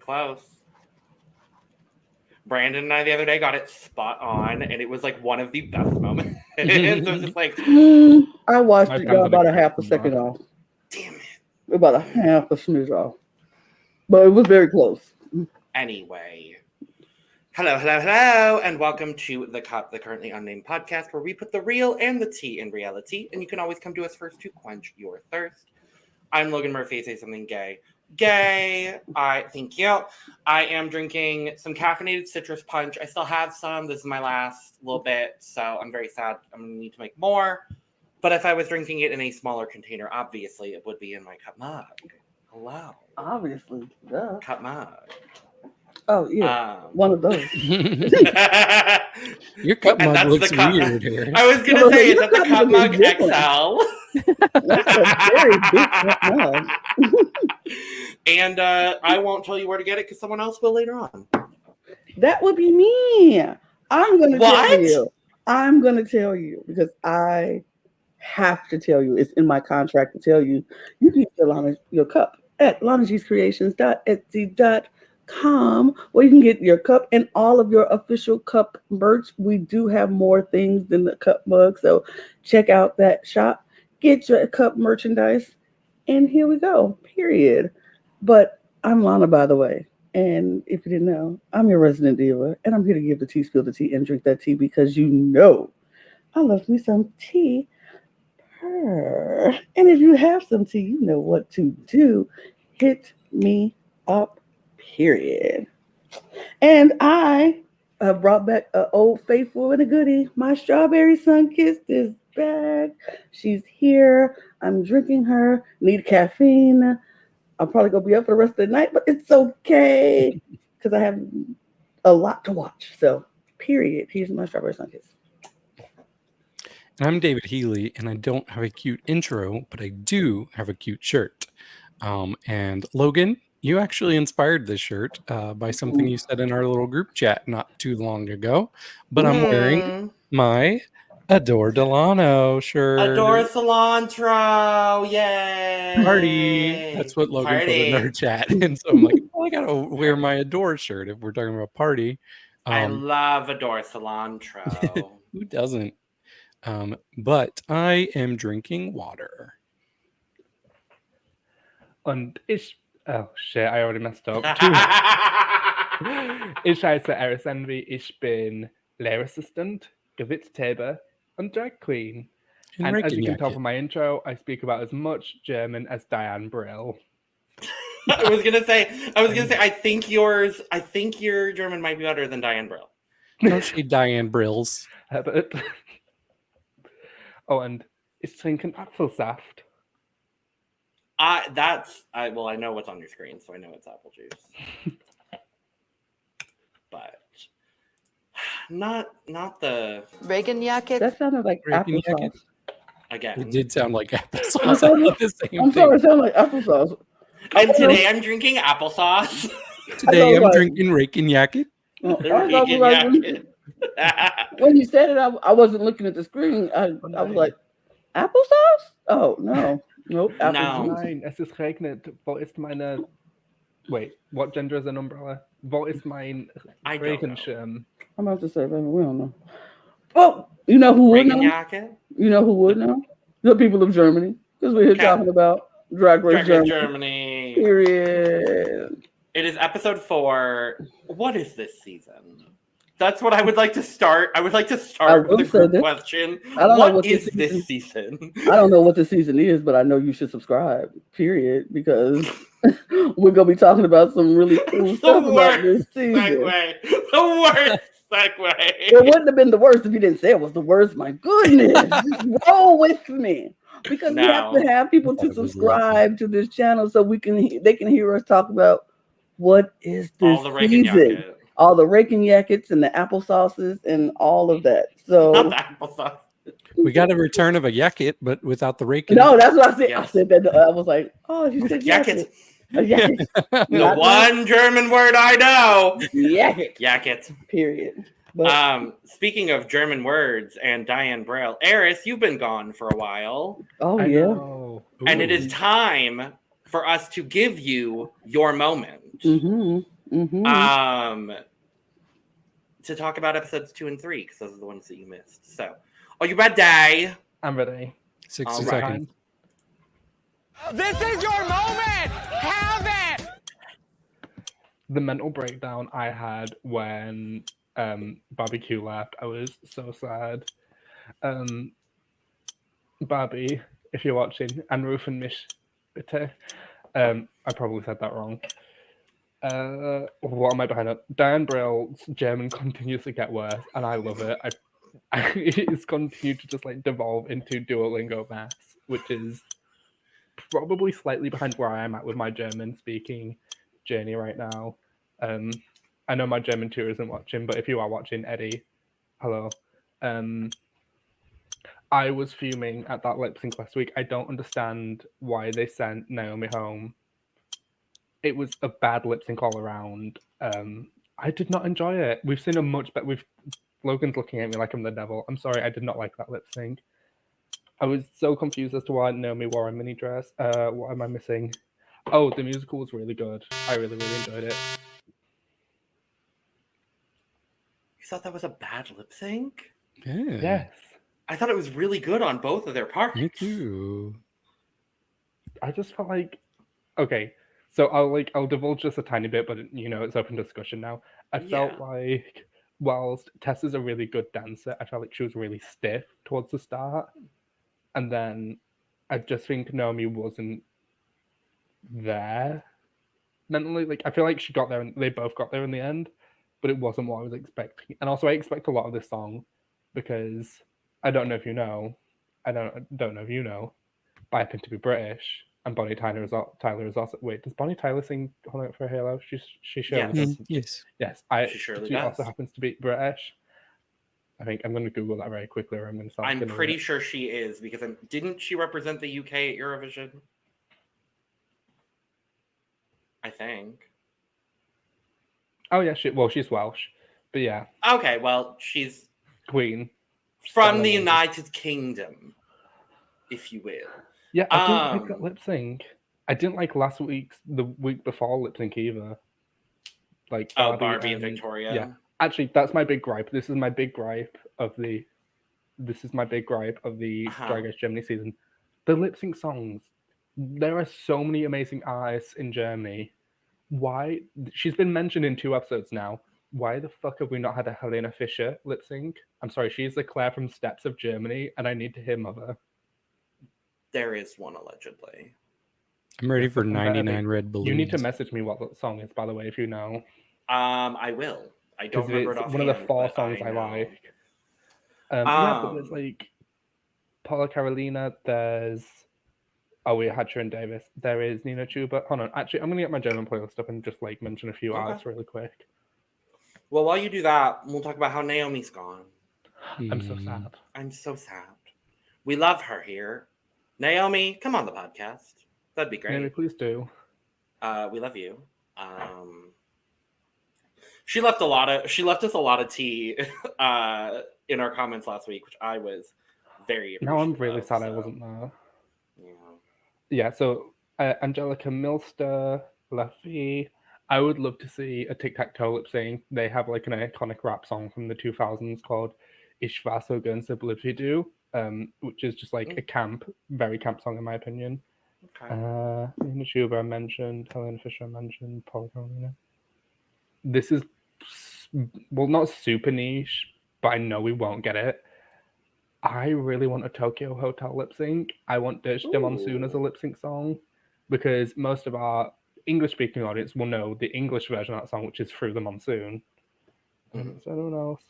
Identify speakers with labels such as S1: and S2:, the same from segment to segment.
S1: Close. Brandon and I the other day got it spot on, and it was like one of the best moments. So it's just like
S2: I watched it about a half a second off.
S1: Damn it!
S2: About a half a smidge off, but it was very close.
S1: Anyway, hello, and welcome to the Currently Unnamed Podcast, where we put the real and the tea in reality, and you can always come to us first to quench your thirst. I'm Logan Murphy. Say something gay. Thank you. I am drinking some caffeinated citrus punch. I still have some. This is my last little bit, so I'm very sad. I'm going to need to make more. But if I was drinking it in a smaller container, obviously it would be in my cup mug. Hello.
S2: Obviously. Yeah.
S1: Cup mug.
S2: Oh, yeah. One of those.
S3: Your cup mug looks weird here.
S1: I was going to say, is that the cup mug XL?
S2: That's a very big cup mug.
S1: And I won't tell you where to get it because someone else will later on.
S2: That would be me. I'm going to tell you. I'm going to tell you because I have to tell you. It's in my contract to tell you. You can get Lana your cup at lanagcreations.etsy.com where you can get your cup and all of your official cup merch. We do have more things than the cup mug, so check out that shop. Get your cup merchandise, and here we go. Period. But I'm Lana, by the way, and if you didn't know, I'm your resident diva, and I'm here to give the tea, spill the tea, and drink that tea because you know I love me some tea. And if you have some tea, you know what to do. Hit me up, period. And I have brought back an old faithful and a goodie. My strawberry sun-kissed is back. She's here. I'm drinking her. Need caffeine. I'll probably go be up for the rest of the night, but it's okay because I have a lot to watch. So, period. Here's my strawberry sun-kiss.
S3: I'm David Healy, and I don't have a cute intro, but I do have a cute shirt. And Logan, you actually inspired this shirt by something you said in our little group chat not too long ago. But I'm wearing my Adore Delano shirt.
S1: Adore cilantro, yay!
S3: Party. That's what Logan put in our chat. And so I'm like, oh, I gotta wear my Adore shirt if we're talking about party.
S1: I love Adore cilantro.
S3: Who doesn't? But I am drinking water.
S4: Und ich... Oh, shit, I already messed up. Ich heiße Eris Envy. Ich bin Lehrassistant, Gewichtstäber, and drag queen. And as you can tell from my intro, I speak about as much German as Diane Brill.
S1: I was gonna say, I think your German might be better than Diane Brill.
S3: No shade, Diane Brills.
S4: But... Oh, and ich trinke Apfelsaft.
S1: I know what's on your screen, so I know it's apple juice. But not the
S5: Regenjacket.
S2: That sounded like applesauce.
S1: Again.
S3: It did sound like applesauce.
S2: I'm sorry, it sounded like applesauce.
S1: And today I'm drinking applesauce.
S3: Today I'm drinking Regenjacket.
S2: When you said it, I wasn't looking at the screen. I was like, applesauce? Oh, no. Nope.
S4: Nein, es ist regnet. Wo ist meine... Wait, what gender is an umbrella? Wo ist mein Regenschirm?
S2: I'm about to say, baby, we don't know. Oh, you know who would know? You know who would know? The people of Germany. Because we're here talking about Drag Race Germany. Period.
S1: It is episode 4. What is this season? That's what I would like to start. I would like to start with a group question. What is this season?
S2: I don't know what the season is, but I know you should subscribe, period, because we're going to be talking about some really cool stuff about this season.
S1: The worst segue.
S2: It wouldn't have been the worst if you didn't say it was the worst. My goodness. Just roll with me. Because we have to have people to subscribe to this channel so they can hear us talk about what is this season. All the raking jackets and the applesauces and all of that. So
S1: not the applesauce.
S3: We got a return of a yakit, but without the raking.
S2: No, that's what I said.
S1: Yes.
S2: I said that. I was like, oh, you said
S1: Yakit.
S2: yakit.
S1: The one German word I know.
S2: Yakit.
S1: Yakit.
S2: Period. But,
S1: speaking of German words and Diane Braille, Eris, you've been gone for a while.
S2: oh
S4: I
S2: yeah.
S4: know.
S1: And it is time for us to give you your moment. To talk about episodes 2 and 3, because those are the ones that you missed. So, are you ready?
S4: I'm ready.
S3: 60 seconds.
S5: This is your moment! Have it!
S4: The mental breakdown I had when Barbecue left, I was so sad. Barbie, if you're watching, Anrufen mich bitte. I probably said that wrong. What am I behind up? Diane Brill's German continues to get worse, and I love it. It's continued to just like devolve into Duolingo maths, which is probably slightly behind where I am at with my German speaking journey right now. I know my German tour isn't watching, but if you are watching, Eddie, hello. I was fuming at that lip sync last week. I don't understand why they sent Naomi home. It was a bad lip sync all around. I did not enjoy it. We've seen a much better. Logan's looking at me like I'm the devil. I'm sorry, I did not like that lip sync. I was so confused as to why Naomi wore a mini dress. What am I missing? Oh, the musical was really good. I really, really enjoyed it.
S1: You thought that was a bad lip sync?
S3: Yeah.
S4: Yes.
S1: I thought it was really good on both of their parts.
S3: Me too.
S4: I just felt like, okay, so I'll divulge just a tiny bit, but it's open discussion now. I felt like whilst Tessa's a really good dancer, I felt like she was really stiff towards the start, and then I just think Naomi wasn't there mentally. Like I feel like she got there, and they both got there in the end, but it wasn't what I was expecting. And also, I expect a lot of this song because I don't know if you know, I don't know if you know, but I happen to be British, and Bonnie Tyler is also. Wait, does Bonnie Tyler sing "Hold Out for a Halo"? She surely does.
S3: Yes.
S4: Yes, she
S1: does.
S4: also happens to be British. I think I'm going to Google that very quickly, or I'm going to start.
S1: I'm pretty sure she is, because didn't she represent the UK at Eurovision? I think.
S4: Oh yeah, she's Welsh, but yeah.
S1: Okay, well, she's
S4: Queen
S1: from the United Kingdom, if you will.
S4: Yeah, I didn't like that lip sync. I didn't like the week before lip sync either. Like
S1: Barbie and Victoria.
S4: Yeah, actually, that's my big gripe. This is my big gripe of the Drag Race Germany season. The lip sync songs. There are so many amazing artists in Germany. Why? She's been mentioned in 2 episodes now. Why the fuck have we not had a Helena Fischer lip sync? I'm sorry, she's the Claire from Steps of Germany, and I need to hear Mother.
S1: There is one, allegedly.
S3: I'm ready for 99 red balloons.
S4: You need to message me what the song is, by the way, if you know.
S1: I will. I don't remember it offhand.
S4: One of the 4 songs I like. But there's like Paula Carolina. There's we had Sharon Davis. There is Nina Chuba. Hold on, actually, I'm gonna get my German playlist up and just like mention a few artists really quick.
S1: Well, while you do that, we'll talk about how Naomi's gone.
S4: I'm so sad.
S1: I'm so sad. We love her here. Naomi, come on the podcast. That'd be great.
S4: Naomi, please do.
S1: We love you. She left us a lot of tea in our comments last week, which I was very appreciative.
S4: Now I'm really sad I wasn't there. Yeah, so Angelica Milster, Laffy. I would love to see a tic-tac-toe lip sync. They have like an iconic rap song from the 2000s called Ich war so gern so blöd wie du, which is just like a very camp song in my opinion.
S1: Okay.
S4: Nina Chuba I mentioned, Helena Fischer I mentioned, Paula Carolina. This is, well, not super niche, but I know we won't get it. I really want a Tokyo Hotel lip sync. I want Dirge de Monsoon as a lip sync song, because most of our English-speaking audience will know the English version of that song, which is Through the Monsoon. Is anyone else?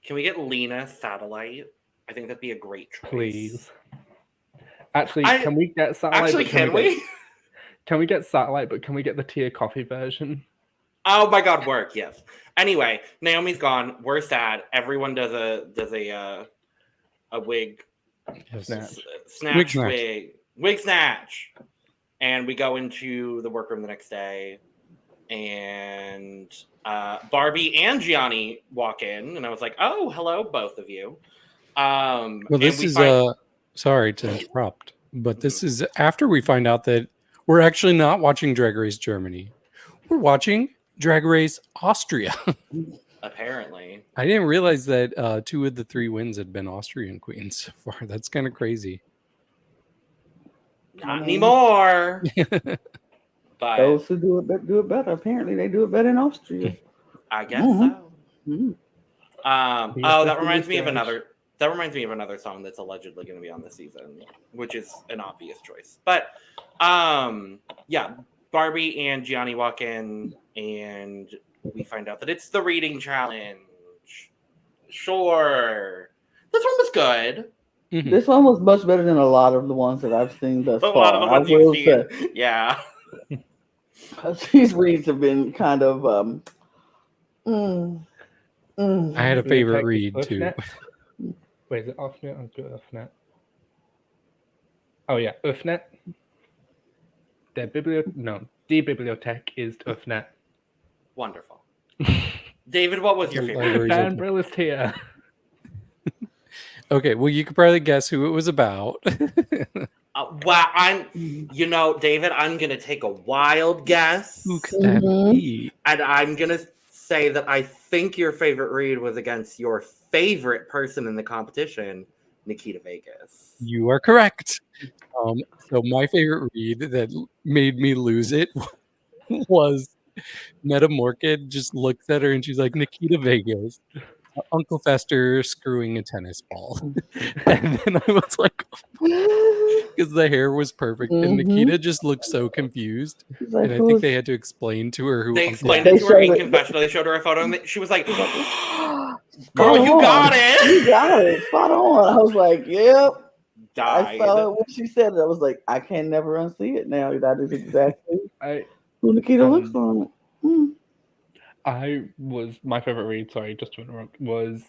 S1: Can we get Lena Satellite? I think that'd be a great choice.
S4: Please. Actually, can we get Satellite?
S1: Actually, can we?
S4: Can we get Satellite, but can we get the Tia Coffee version?
S1: Oh my God, work, yes. Anyway, Naomi's gone. We're sad. Everyone does a a wig
S4: Snatch.
S1: snatch
S3: Wig
S1: wig snatch, and we go into the workroom the next day, and Barbie and Gianni walk in, and I was like, "Oh, hello, both of you."
S3: Well,
S1: and
S3: this
S1: we
S3: is
S1: find-
S3: sorry to interrupt, but this is after we find out that we're actually not watching Drag Race Germany. We're watching Drag Race Austria.
S1: apparently.
S3: I didn't realize that 2 of the 3 wins had been Austrian queens so far. That's kind of crazy.
S1: Not anymore. But
S2: Those who do it better. Apparently, they do it better in Austria.
S1: I guess so.
S2: Mhm.
S1: That reminds me of another. That reminds me of another song that's allegedly going to be on this season, which is an obvious choice. But yeah, Barbie and Gianni walk in, and we find out that it's the reading challenge. Sure, this one was good.
S3: Mhm.
S2: This one was much better than a lot of the ones that I've seen thus
S1: A
S2: far.
S1: lot of the ones
S2: I
S1: you've
S2: will say.
S1: seen, yeah.
S2: These reads have been kind of
S3: I had a favorite read too.
S4: Wait, is it Offnet or Offnet? Oh yeah, Offnet. The bibliothèque is Offnet.
S1: Wonderful. David, what was your
S3: The
S1: favorite?
S3: library's
S4: Dan
S3: open.
S4: Brill is here.
S3: Okay, well, you could probably guess who it was about.
S1: Wow, David, I'm gonna take a wild guess,
S3: Who could that be?
S1: and I'm gonna say that I think your favorite read was against your favorite person in the competition, Nikita Vegaz.
S3: You are correct. So my favorite read that made me lose it was Metamorkid just looks at her and she's like, Nikita Vegaz, Uncle Fester screwing a tennis ball. And then I was like, because the hair was perfect. And Nikita just looked so confused.
S2: like,
S3: And I think they had to explain to her who
S1: They
S3: Uncle
S1: explained
S2: They
S1: it to her in
S2: showed it.
S1: confessional. They showed her a photo, and she was like, "Girl,
S2: Spot
S1: you
S2: on.
S1: got it!"
S2: You got it. Spot on. I was like, yep. I
S1: Died.
S2: saw it when she said it. I was like, I can never unsee it now. That is exactly
S4: I
S2: who Nikita looks like.
S4: My favorite read, sorry, just to interrupt, was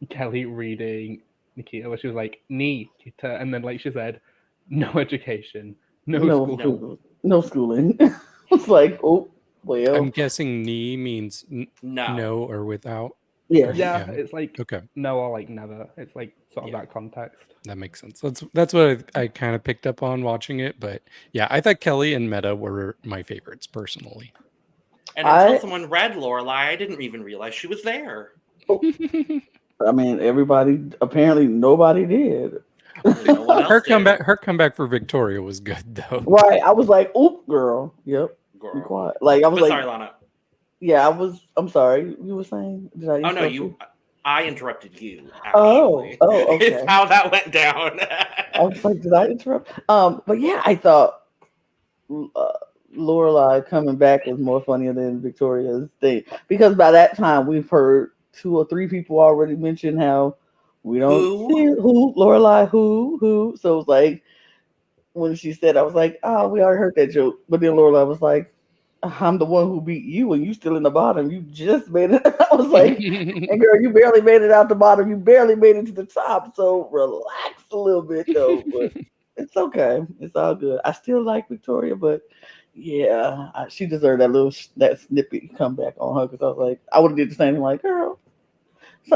S4: Kelly reading Nikita where she was like, Nikita, and then like she said, no education, no school.
S2: No schooling. It's like, oh, well.
S3: I'm guessing "ni" means
S1: No.
S3: no or without.
S2: Yeah.
S4: Yeah, it's like
S3: Okay,
S4: no or like never. It's like sort of
S1: Yeah.
S4: that context.
S3: that makes sense. That's what I kind of picked up on watching it. But yeah, I thought Kelly and Meta were my favorites personally.
S1: And until someone read Lorelei, I didn't even realize she was there.
S2: I mean, apparently nobody did.
S1: No one else
S3: Her
S1: did.
S3: comeback for Victoria was good though.
S2: Right. I was like, oop, girl. Yep. Be
S1: Girl.
S2: quiet. Like, I was
S1: But
S2: like,
S1: sorry, Lana.
S2: yeah, I'm sorry. You were saying? Did I
S1: Oh no,
S2: interrupt
S1: I interrupted you.
S2: Oh,
S1: Actually.
S2: okay.
S1: It's how that went down.
S2: I was like, did I interrupt? But yeah, I thought Lorelei coming back was more funnier than Victoria's thing, because by that time we've heard 2 or 3 people already mention how we don't see who Lorelei who. So it was like when she said, I was like, oh, we already heard that joke. But then Lorelei was like, I'm the one who beat you and you still in the bottom. You just made it. I was like, and girl, you barely made it out the bottom. You barely made it to the top. So relax a little bit though. But it's okay. It's all good. I still like Victoria, but yeah, she deserved that snippet comeback on her, because I was like, I would have did the same thing. Like, girl,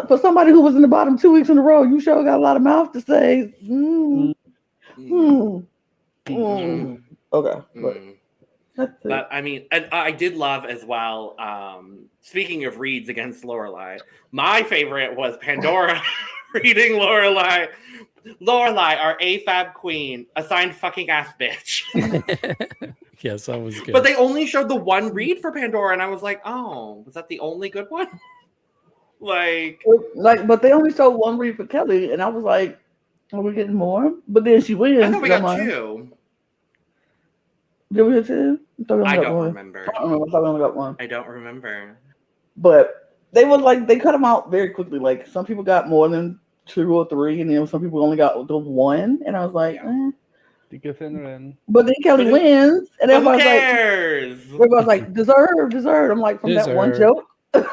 S2: for somebody who was in the bottom 2 weeks in a row, you sure got a lot of mouth to say. Okay,
S1: But I mean, and I did love as well. Speaking of reads against Lorelei, my favorite was Pandora reading Lorelei. Lorelei, our AFAB queen, assigned fucking ass bitch.
S3: Yes, that was good.
S1: But they only showed the one read for Pandora, and I was like, oh, was that the only good one?
S2: But they only showed one read for Kelly, and I was like, are we getting more? But then she wins.
S1: I thought we got 2.
S2: Did we get 2?
S1: I don't remember.
S2: I thought we only got 1.
S1: I don't remember.
S2: But they were like, they cut them out very quickly. Like, some people got more than 2 or 3, and then some people only got the 1. And I was like, But then Kelly wins, and
S1: Who
S2: everybody's
S1: cares?
S2: like, deserve. I'm like, from that one
S3: Deserve.
S2: joke.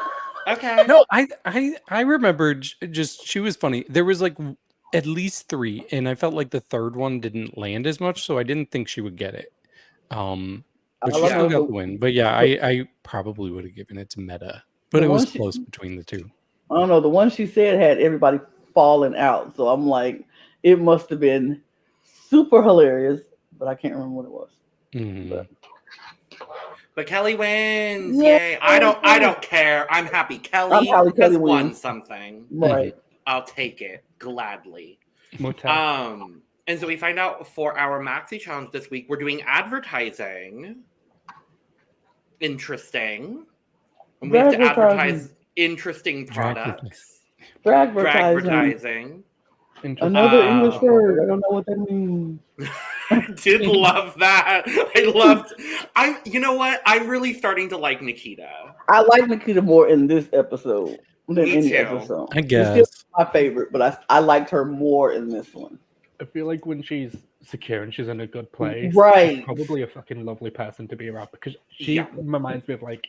S1: Okay.
S3: No, I remembered just she was funny. There was like at least 3, and I felt like the third one didn't land as much, so I didn't think she would get it. But
S2: All
S3: she
S2: I
S3: still
S2: know
S3: got
S2: the-
S3: the win. But yeah, I probably would have given it to Meta, but
S2: The
S3: it was
S2: one she-
S3: close between the two.
S2: I don't know. The one she said had everybody falling out. So I'm like, it must have been super hilarious, but I can't remember what it was.
S3: Mhm.
S1: But Kelly wins.
S2: Yeah.
S1: Yay. I don't care. I'm happy Kelly,
S2: happy Kelly
S1: has won
S2: wins.
S1: something.
S2: Right.
S1: I'll take it gladly.
S4: Motel.
S1: And so we find out for our Maxi Challenge this week, we're doing advertising. Interesting. And we have to advertise interesting products.
S2: Dragvertising.
S1: Dragvertising.
S2: Another English word. I don't know what that means.
S1: I did love that. You know what? I'm really starting to like Nikita.
S2: I like Nikita more in this episode than
S1: Me
S2: any
S1: too.
S2: episode.
S3: I
S2: It's
S3: guess.
S2: still my favorite, but I liked her more in this one.
S4: I feel like when she's secure and she's in a good place,
S2: Right.
S4: she's probably a fucking lovely person to be around because she
S1: Yeah.
S4: reminds me of like,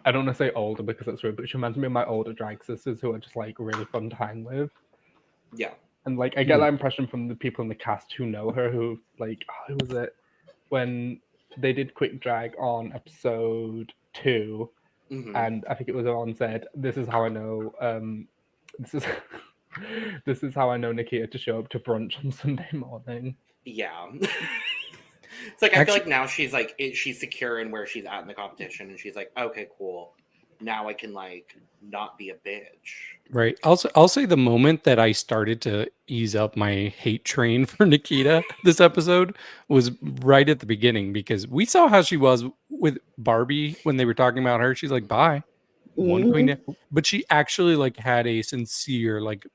S4: I don't want to say older because that's rude, but she reminds me of my older drag sisters who are just like really fun to hang with.
S1: Yeah.
S4: And like I get that impression from the people in the cast who know her, who like who was it when they did Quick Drag on episode 2, and I think it was on said, "This is how I know this is how I know Nikita to show up to brunch on Sunday morning."
S1: Yeah. It's like I feel like now she's secure in where she's at in the competition, and she's like, okay, cool. Now I can like not be a bitch.
S3: Right. I'll say the moment that I started to ease up my hate train for Nikita this episode was right at the beginning, because we saw how she was with Barbie when they were talking about her. She's like, bye. One queen. But she actually like had a sincere like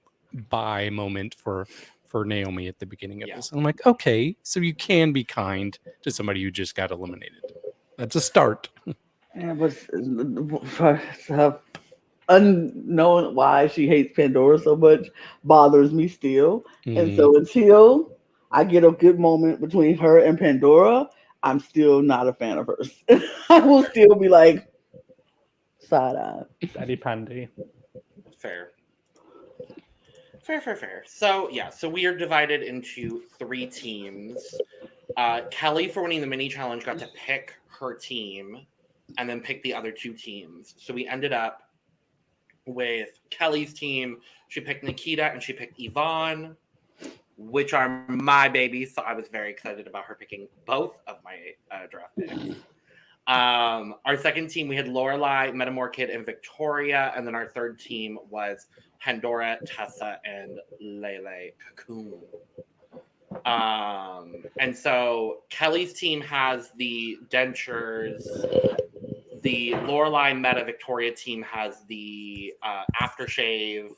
S3: bye moment for Naomi at the beginning of this. And I'm like, okay, so you can be kind to somebody who just got eliminated. That's a start.
S2: Yeah, but unknowing why she hates Pandora so much bothers me still. And so until I get a good moment between her and Pandora, I'm still not a fan of hers. I will still be like side eye.
S4: Daddy Pandy.
S1: Fair. So we are divided into 3 teams. Kelly, for winning the mini challenge, got to pick her team and then pick the other 2 teams. So we ended up with Kelly's team. She picked Nikita and she picked Yvonne, which are my babies. So I was very excited about her picking both of my draft picks. Our second team, we had Loreley, Metamorkid, and Victoria. And then our third team was Pandora, Tessa, and Lele Cocoon. And so Kelly's team has the dentures. The Loreley Meta Victoria team has the aftershave,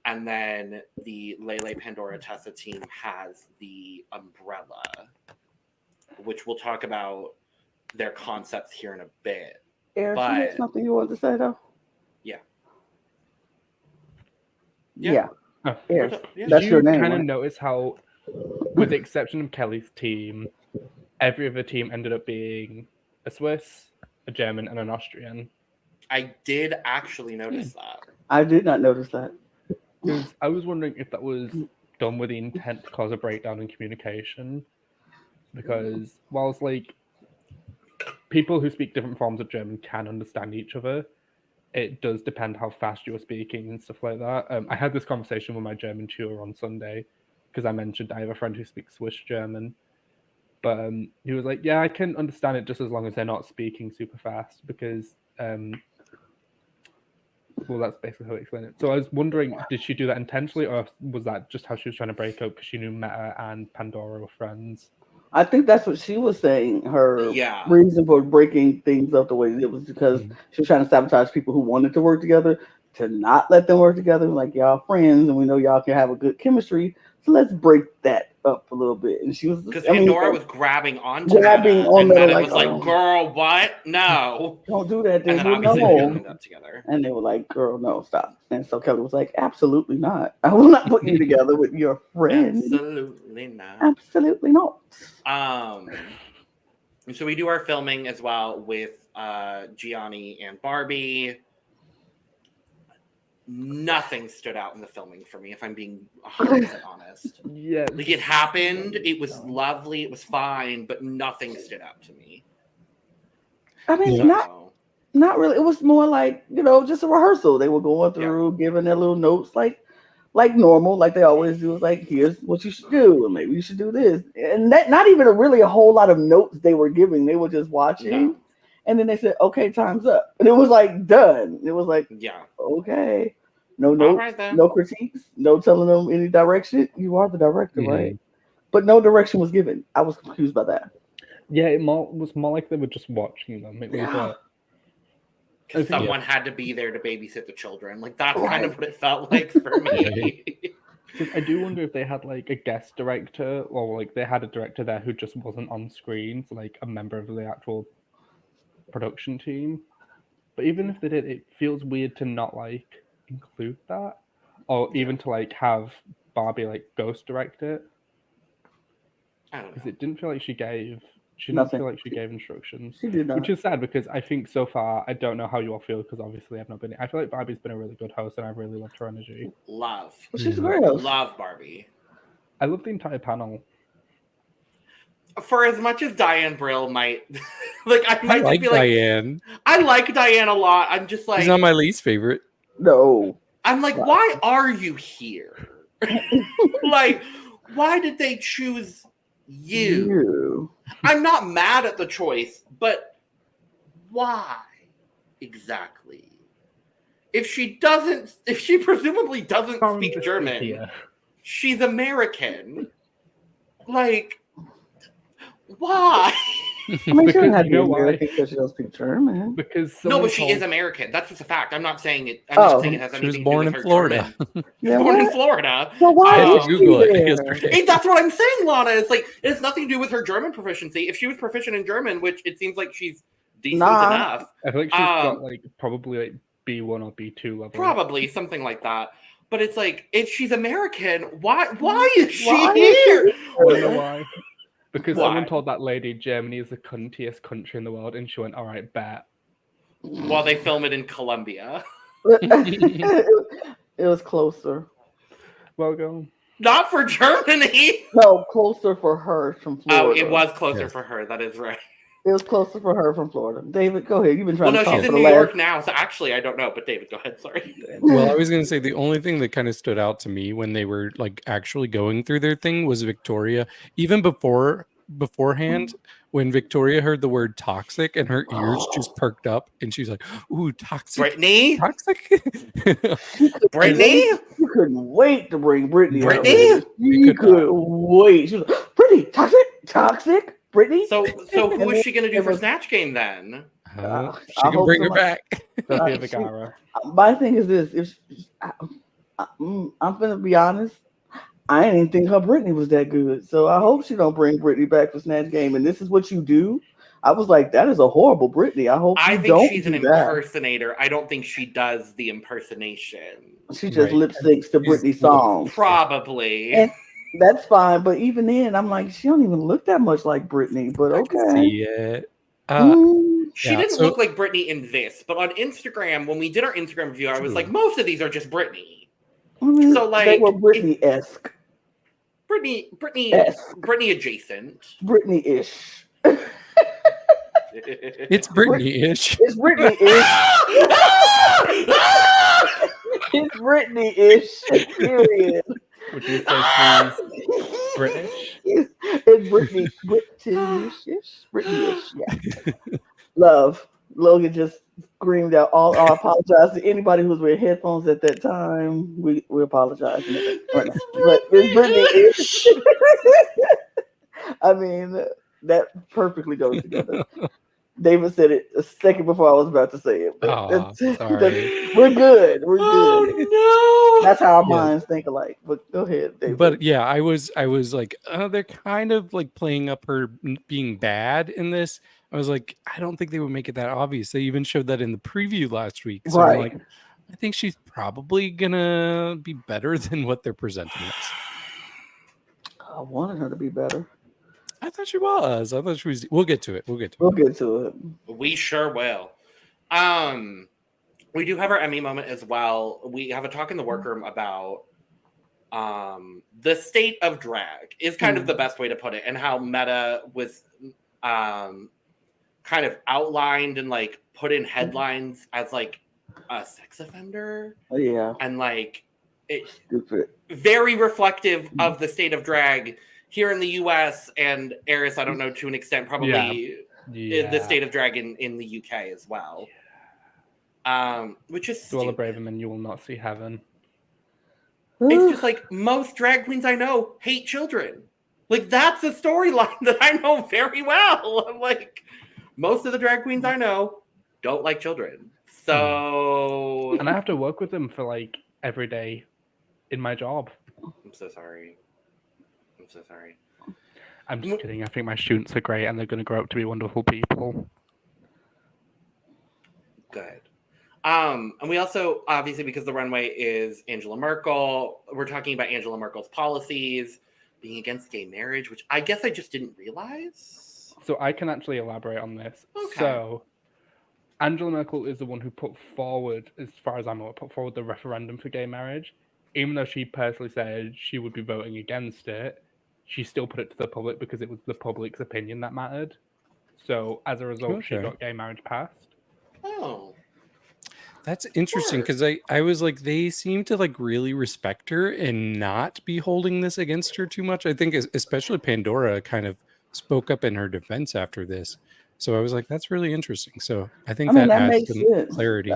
S1: and then the Lele Pandora Tessa team has the umbrella, which we'll talk about their concepts here in a bit.
S2: Eris, you had something you want to say though? Yeah. Eris, that's your name.
S4: Kind of
S2: right?
S4: notice how, with the exception of Kelly's team, every other team ended up being a Swiss, a German, and an Austrian.
S1: I did actually notice that.
S2: I did not notice that.
S4: Because I was wondering if that was done with the intent to cause a breakdown in communication. Because whilst like people who speak different forms of German can understand each other, it does depend how fast you're speaking and stuff like that. I had this conversation with my German tutor on Sunday because I mentioned I have a friend who speaks Swiss German. But he was like, yeah, I can understand it just as long as they're not speaking super fast because, well, that's basically how I explain it. So I was wondering, did she do that intentionally or was that just how she was trying to break up because she knew Meta and Pandora were friends?
S2: I think that's what she was saying. Her reason for breaking things up the way it was because she was trying to sabotage people who wanted to work together, to not let them work together. Like, y'all friends, and we know y'all can have a good chemistry, so let's break that up a little bit. And she was
S1: because Pandora was grabbing onto
S2: Meta,
S1: and Meta was like, "Girl, what? No,
S2: don't do that."
S1: And then obviously they ended up together.
S2: And they were like, "Girl, no, stop." And so Kelly was like, "Absolutely not. I will not put you together with your friend.
S1: Absolutely not.
S2: Absolutely not."
S1: So we do our filming as well with Gianni and Barbie. nothing stood out in the filming for me, if I'm being 100% honest.
S4: Yeah.
S1: Like, it happened, it was lovely, it was fine, but nothing stood out to me.
S2: I mean,
S1: So,
S2: not really. It was more like, just a rehearsal. They were going through, giving their little notes like normal, like they always do. It's like, here's what you should do, and maybe you should do this. And that not even really a whole lot of notes they were giving. They were just watching.
S1: No.
S2: And then they said, okay, time's up. And it was like done. It was like,
S1: yeah.
S2: okay. No notes,
S1: Right,
S2: no critiques, no telling them any direction. You are the director, right? But no direction was given. I was confused by that.
S4: Yeah, it was more like they were just watching them. It was
S1: someone had to be there to babysit the children. Like, that's kind of what it felt like for me.
S4: I do wonder if they had like a guest director, or like they had a director there who just wasn't on screen, so like a member of the actual production team. But even if they did, it feels weird to not like include that, or even to like have Barbie like ghost direct it.
S1: I don't know.
S4: Because it didn't feel like she didn't feel like she gave instructions.
S2: She did not.
S4: Which is sad, because I think so far, I don't know how you all feel, because obviously I've not been. I feel like Barbie's been a really good host, and I've really loved her energy.
S1: Love.
S2: Well, she's a great host.
S1: Love Barbie.
S4: I love the entire panel.
S1: For as much as Diane Brill might, like, I might
S3: like
S1: just be
S3: Diane.
S1: I like Diane a lot. I'm just like,
S3: She's not my least favorite.
S2: No.
S1: I'm like, why are you here? Like, why did they choose you? I'm not mad at the choice, but why exactly? If she presumably doesn't speak German, she's American. Like, why?
S2: I mean, she doesn't have to be
S4: You know why?
S2: American because she doesn't speak German.
S4: Because
S1: No, but she is American. That's just a fact. I'm not saying it. I'm just saying it has
S3: She was
S1: anything
S3: born
S1: to
S3: in
S1: do with her
S3: Florida.
S1: German.
S2: Yeah,
S1: Born in
S2: what?
S1: Florida.
S2: So why
S3: I had
S2: is
S3: to
S2: she
S3: Google it
S2: there?
S3: yesterday.
S1: That's what I'm saying, Lana. It's like, it has nothing to do with her German proficiency. If she was proficient in German, which it seems like she's decent enough.
S4: I feel like she's got like probably like B1 or B2 level.
S1: Probably something like that. But it's like, if she's American, why is she
S2: Why is
S1: here?
S2: she
S4: I don't know why. Because
S1: Why?
S4: someone told that lady Germany is the cuntiest country in the world, and she went, "All right, bet."
S1: While they film it in Colombia.
S2: It was closer.
S4: Well, go.
S1: Not for Germany.
S2: No, closer for her from Florida.
S1: Oh, it was closer for her. That is right.
S2: It was closer for her from Florida. David, go ahead. You've been
S1: Well,
S2: trying
S1: no,
S2: to talk
S1: she's in
S2: for
S1: New
S2: the last...
S1: York now, so actually I don't know. But David, go ahead. Sorry.
S3: Well, I was going to say the only thing that kind of stood out to me when they were like actually going through their thing was Victoria. Even beforehand, when Victoria heard the word toxic and her ears just perked up and she's like, "Ooh, toxic."
S1: Brittany?
S3: Toxic?
S1: Brittany?
S2: You couldn't wait to bring Brittany.
S1: Brittany?
S2: You couldn't wait. She was like, Brittany, toxic, Brittany.
S1: So who is she going to do for Snatch Game then?
S3: She
S2: I
S3: can
S2: hope
S3: bring her
S2: somebody-
S3: back.
S4: Sophia Vergara.
S2: My thing is this: I'm gonna be honest, I didn't even think her Brittany was that good. So I hope she don't bring Brittany back for Snatch Game. And this is what you do. I was like, that is a horrible Brittany. I hope
S1: I
S2: you
S1: think
S2: don't
S1: she's an
S2: do that.
S1: impersonator. I don't think she does the impersonation.
S2: She just
S3: Right.
S2: lip syncs to Britney songs.
S1: Probably.
S2: And that's fine, but even then, I'm like, she don't even look that much like Britney. But
S3: I can
S2: okay.
S3: see it.
S1: She
S3: Yeah,
S1: didn't
S3: so-
S1: look like Britney in this, but on Instagram, when we did our Instagram review, I was
S3: True.
S1: like, most of these are just Britney.
S2: I mean,
S1: So, like,
S2: they were Britney-esque, Yes.
S1: Britney adjacent.
S2: Britney-ish.
S3: It's Britney-ish.
S2: It's Britney-ish. It's Britney-ish. Period.
S4: Would you say she's British?
S2: It's British-ish. British-ish. Yeah. Love. Logan just screamed out. I apologize to anybody who was wearing headphones at that time. We apologize. Right now. But it's Britney-ish. I mean, that perfectly goes together. David said it a second before I was about to say it. But
S3: Aw, sorry.
S2: we're good. We're good.
S1: Oh, no.
S2: That's how our
S3: Yeah.
S2: minds think alike. But go ahead, David.
S3: But yeah, I was like, they're kind of like playing up her being bad in this. I was like, I don't think they would make it that obvious. They even showed that in the preview last week. So I'm
S2: Right.
S3: like, I think she's probably gonna be better than what they're presenting us.
S2: I wanted her to be better.
S3: I thought she was. I thought she was. We'll get to it.
S2: We'll get to it.
S1: We sure will. We do have our Emmy moment as well. We have a talk in the workroom about the state of drag is kind of the best way to put it, and how Meta was kind of outlined and like put in headlines as like a sex offender.
S2: Oh, yeah.
S1: And like it
S2: Stupid.
S1: very reflective of the state of drag here in the US, and Eris, I don't know, to an extent, probably the state of drag in the UK as well. Which is
S4: To all the brave men, you will not see heaven.
S1: It's just like most drag queens I know hate children. Like that's a storyline that I know very well. I'm like, most of the drag queens I know don't like children. So
S4: and I have to work with them for like every day in my job.
S1: I'm so sorry.
S4: I'm just kidding. I think my students are great and they're going to grow up to be wonderful people.
S1: Good. And we also, obviously, because the runway is Angela Merkel, we're talking about Angela Merkel's policies, being against gay marriage, which I guess I just didn't realize.
S4: So I can actually elaborate on this.
S1: Okay.
S4: So Angela Merkel is the one who put forward, as far as I'm aware, the referendum for gay marriage. Even though she personally said she would be voting against it, she still put it to the public because it was the public's opinion that mattered. So as a result, she got gay marriage passed.
S1: Oh.
S3: That's interesting because I was like, they seem to like really respect her and not be holding this against her too much. I think especially Pandora kind of spoke up in her defense after this. So I was like, that's really interesting. So I think that adds
S2: makes
S3: some
S2: sense.
S3: clarity.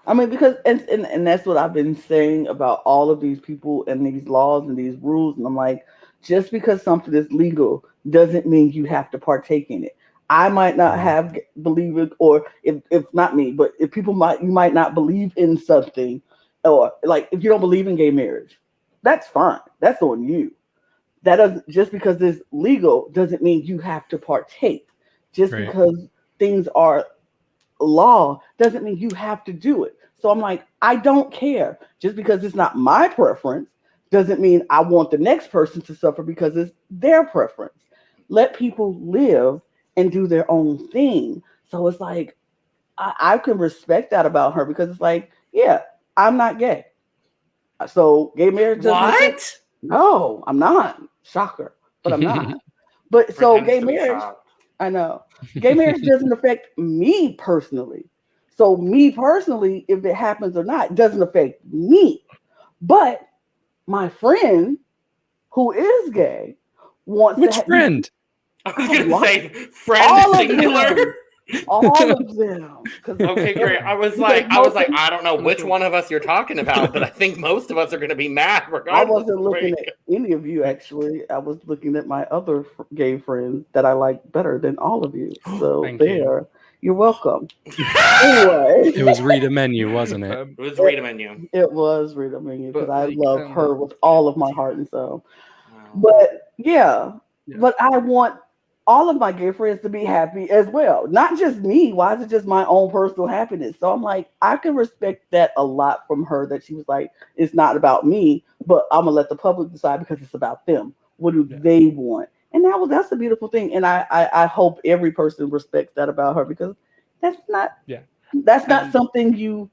S2: I mean, because and that's what I've been saying about all of these people and these laws and these rules. And I'm like, just because something is legal doesn't mean you have to partake in it. I might not believe it, or if not me, but if you might not believe in something, or like if you don't believe in gay marriage, that's fine. That's on you. That doesn't, just because it's legal doesn't mean you have to partake. Just because things are law doesn't mean you have to do it. So I'm like, I don't care. Just because it's not my preference doesn't mean I want the next person to suffer because it's their preference. Let people live and do their own thing. So it's like, I can respect that about her because it's like, yeah, I'm not gay. So gay marriage doesn't no, I'm not. Shocker, but I'm not. But so gay marriage, I know. Gay marriage doesn't affect me personally. So me personally, if it happens or not, doesn't affect me. But my friend who is gay wants
S3: Which friend?
S1: I was going to say friend singular.
S2: All of them.
S1: Okay, great. I was like, I don't know which one of us you're talking about, but I think most of us are going to be mad regardless.
S2: I wasn't looking at any of you, actually. I was looking at my other gay friends that I like better than all of you. So you're welcome. Anyway.
S3: It was Rita Menu, wasn't it?
S1: It was Rita Menu.
S2: It was Rita Menu because I love her with all of my heart and soul. But but I want all of my gay friends to be happy as well. Not just me. Why is it just my own personal happiness? So I'm like, I can respect that a lot from her, that she was like, it's not about me, but I'm going to let the public decide because it's about them. What do they want? And that's a beautiful thing. And I hope every person respects that about her, because that's not something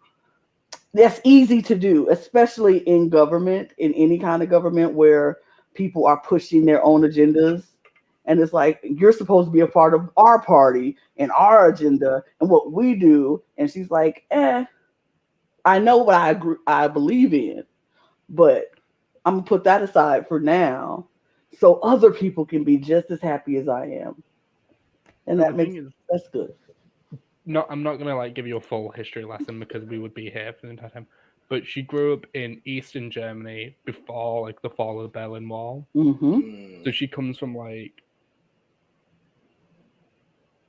S2: that's easy to do, especially in government, in any kind of government where people are pushing their own agendas. And it's like, you're supposed to be a part of our party and our agenda and what we do. And she's like, I know what I believe in, but I'm going to put that aside for now so other people can be just as happy as I am. And that's good.
S4: No, I'm not going to like give you a full history lesson because we would be here for the entire time. But she grew up in Eastern Germany before like the fall of the Berlin Wall.
S2: Mm-hmm.
S4: So she comes from like,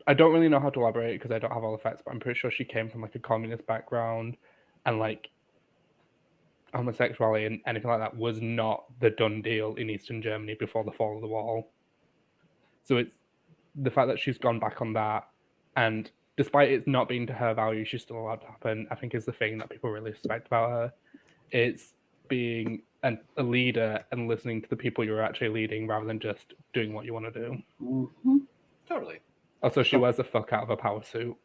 S4: I don't really know how to elaborate because I don't have all the facts, but I'm pretty sure she came from like a communist background, and like homosexuality and anything like that was not the done deal in Eastern Germany before the fall of the wall. So it's the fact that she's gone back on that, and despite it not being to her value, she's still allowed to happen, I think is the thing that people really respect about her. It's being a leader and listening to the people you're actually leading rather than just doing what you want to do.
S2: Mm-hmm.
S1: Totally.
S4: Also, she wears the fuck out of a power suit.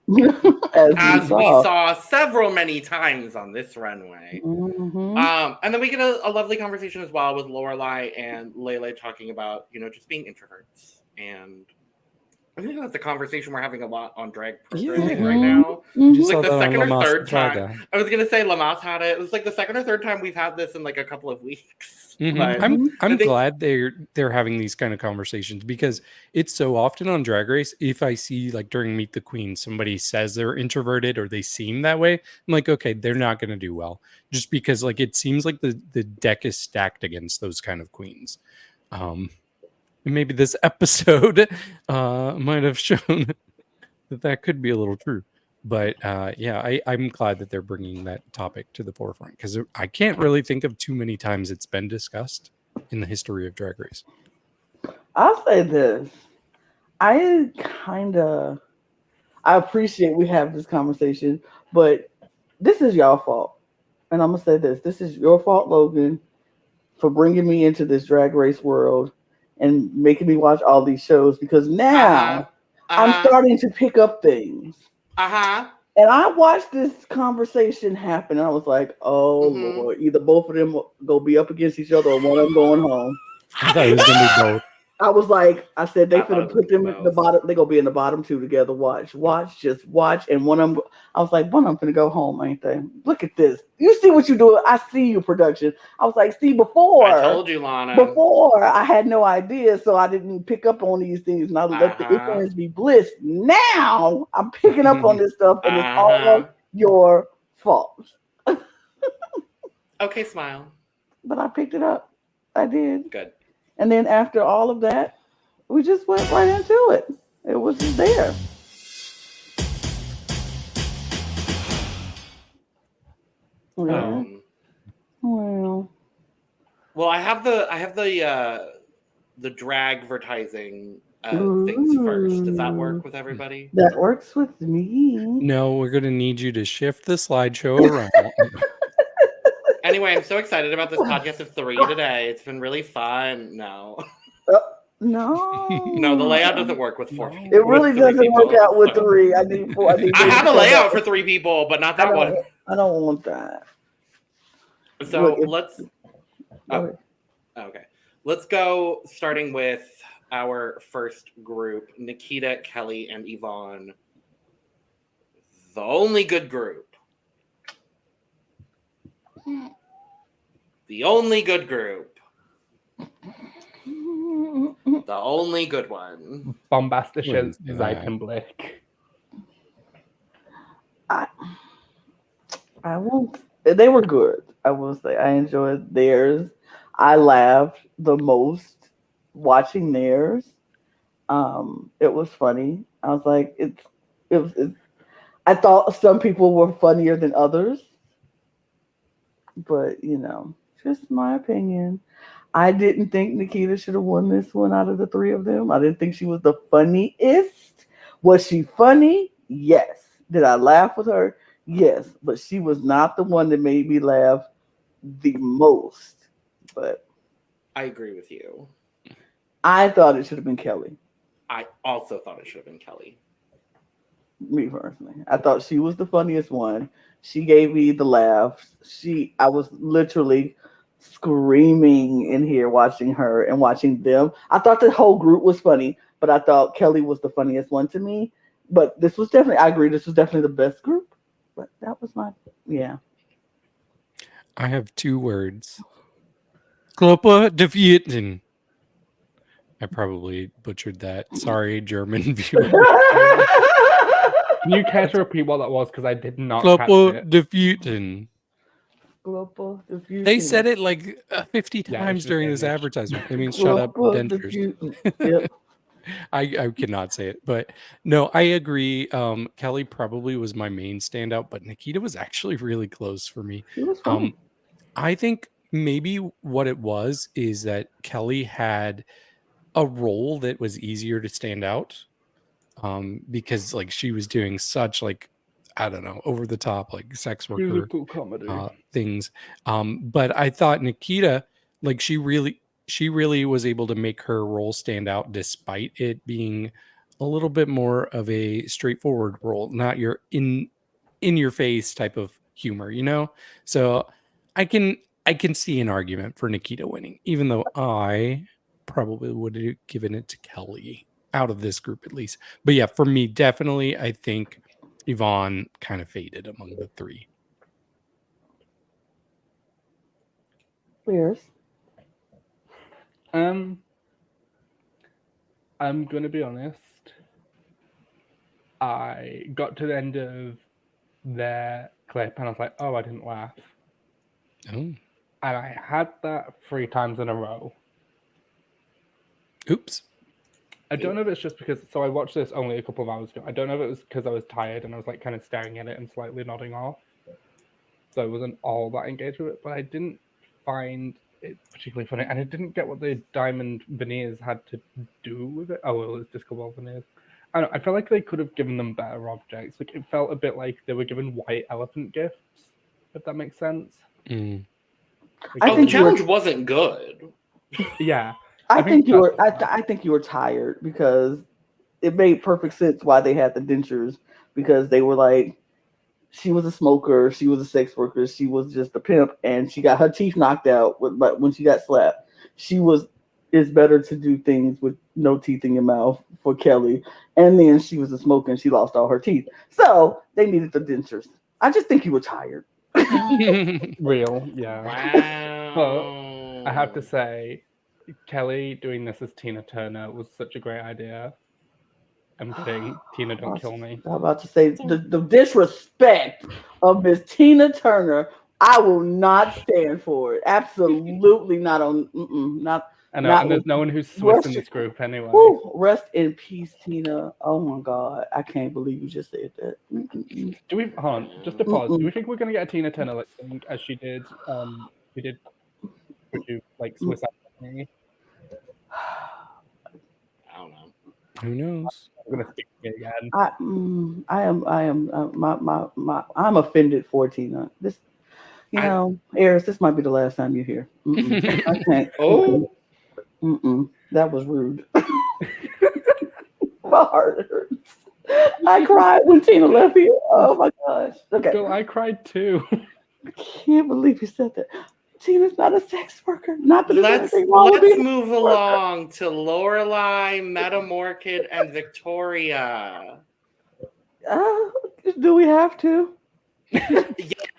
S1: As we saw many times on this runway.
S2: Mhm.
S1: And then we get a lovely conversation as well with Loreley and Lele talking about, just being introverts. And I think that's a conversation we're having a lot on drag programming right now.
S2: Mhm.
S3: Just
S1: Like
S3: saw
S1: the
S3: that on
S1: second or
S3: La Mas
S1: third time.
S3: Saga.
S1: I was gonna say Lamas had it. It was like the second or third time we've had this in like a couple of weeks.
S3: Mhm.
S1: But
S3: I'm
S1: I think-
S3: glad they're having these kind of conversations, because it's so often on Drag Race, if I see like during Meet the Queen somebody says they're introverted or they seem that way, I'm like, okay, they're not going to do well, just because like it seems like the deck is stacked against those kind of queens. And maybe this episode might have shown that could be a little true. But yeah, I'm glad that they're bringing that topic to the forefront, because I can't really think of too many times it's been discussed in the history of Drag Race.
S2: I'll say this. I appreciate we have this conversation, but this is y'all fault. And I'm going to say this. This is your fault, Logan, for bringing me into this Drag Race world and making me watch all these shows, because now I'm starting to pick up things. And I watched this conversation happen, and I was like, oh, Lord, either both of them will go be up against each other or one of them going home.
S3: I thought it was going to be both.
S2: I was like, I said, they finna put them
S1: both.
S2: in the bottom. They gonna be in the bottom two together. Watch, just watch. And one of them, I was like, one of them finna go home, ain't they? Look at this. You see what you do? I see you, production. I was like, see, before.
S1: I told you, Lana.
S2: Before, I had no idea, so I didn't pick up on these things, and I let the ignorance be bliss. Now I'm picking up on this stuff, and it's all your fault.
S1: Okay, smile.
S2: But I picked it up. I did.
S1: Good.
S2: And then after all of that, we just went right into it. It was just there.
S1: Well, I have the Dragvertising things first. Does that work with everybody?
S2: That works with me.
S3: No, we're going to need you to shift the slideshow around.
S1: Anyway, I'm so excited about this podcast of 3 today. It's been really fun. No. No, the layout doesn't work with 4 people.
S2: It really doesn't work out with 3. I need 4.
S1: I have a layout for 3 people, but not that one.
S2: I don't want that.
S1: So let's... Okay. Let's go starting with our first group, Nikita, Kelly, and Yvonne. The only good group. The only good group. The only good one.
S4: Bombastische Seitenblick.
S2: I won't. They were good. I will say I enjoyed theirs. I laughed the most watching theirs. It was funny. I was like, it was. I thought some people were funnier than others, but just my opinion. I didn't think Nikita should have won this one out of the 3 of them. I didn't think she was the funniest. Was she funny? Yes. Did I laugh with her? Yes. But she was not the one that made me laugh the most. But
S1: I agree with you.
S2: I thought it should have been Kelly.
S1: I also thought it should have been Kelly.
S2: Me personally. I thought she was the funniest one. She gave me the laughs. I was literally screaming in here watching her and watching them. I thought the whole group was funny, but I thought Kelly was the funniest one to me. But this was definitely, I agree, this was definitely the best group. But that was yeah.
S3: I have 2 words. Klopper de Vieten. I probably butchered that. Sorry, German viewer.
S4: Can you care to repeat what that was? Because I did not catch
S3: Klopper
S4: it.
S3: de Vieten. They said it like 50
S4: Yeah,
S3: times
S4: it's
S3: during this
S4: Danish.
S3: advertisement. It means shut up, dentures.
S2: Yep.
S3: I cannot say it, but no, I agree. Kelly probably was my main standout, but Nikita was actually really close for me.
S2: She was funny.
S3: I think maybe what it was is that Kelly had a role that was easier to stand out, because like she was doing such like, I don't know, over the top like sex worker things. But I thought Nikita, like she really was able to make her role stand out despite it being a little bit more of a straightforward role, not your in your face type of humor, you know? So I can see an argument for Nikita winning, even though I probably would have given it to Kelly out of this group at least. But yeah, for me, definitely, I think Yvonne kind of faded among the three.
S2: Eris.
S4: I'm gonna be honest. I got to the end of their clip and I was like, oh, I didn't laugh.
S3: Oh,
S4: And I had that 3 times in a row.
S3: oops.
S4: I don't know if it's just because, so I watched this only a couple of hours ago. I don't know if it was because I was tired and I was like kind of staring at it and slightly nodding off. So I wasn't all that engaged with it, but I didn't find it particularly funny. And I didn't get what the diamond veneers had to do with it. Oh, well, it's disco ball veneers. I don't know, I felt like they could have given them better objects. Like, it felt a bit like they were given white elephant gifts, if that makes sense.
S3: Mm.
S2: I
S1: The
S2: think
S1: challenge wasn't good.
S4: Yeah.
S2: I think you were.
S4: that's-
S2: I think you were tired because it made perfect sense why they had the dentures, because they were like, she was a smoker, she was a sex worker, she was just a pimp, and she got her teeth knocked out. But when she got slapped, it's better to do things with no teeth in your mouth for Kelly. And then she was a smoker and she lost all her teeth, so they needed the dentures. I just think you were tired.
S4: Real, yeah.
S1: Wow.
S4: I have to say, Kelly doing this as Tina Turner was such a great idea. I'm kidding. Tina, don't kill me.
S2: I'm about to say the disrespect of Miss Tina Turner. I will not stand for it. Absolutely not on. Not.
S4: I know,
S2: not
S4: and there's
S2: with-
S4: no one who's Swiss in this group anyway.
S2: Whew, rest in peace, Tina. Oh my God, I can't believe you just said that.
S4: Do we, hold on, just a pause.
S2: Mm-mm.
S4: Do we think we're going to get a Tina Turner lip sync as she did like Swiss Army knife?
S1: I don't know.
S3: Who knows?
S4: I'm going to speak again.
S2: I'm offended for Tina. This, Eris, this might be the last time you're here. I can't.
S1: Oh.
S2: That was rude. My heart hurts. I cried when Tina left here. Oh my gosh. Okay.
S4: Girl, I cried too.
S2: I can't believe you said that. Tina's not a sex worker. Not that there's
S1: Let's
S2: anything wrong with being a
S1: move
S2: sex worker.
S1: along to Loreley, Metamorkid, and Victoria.
S2: Do we have to?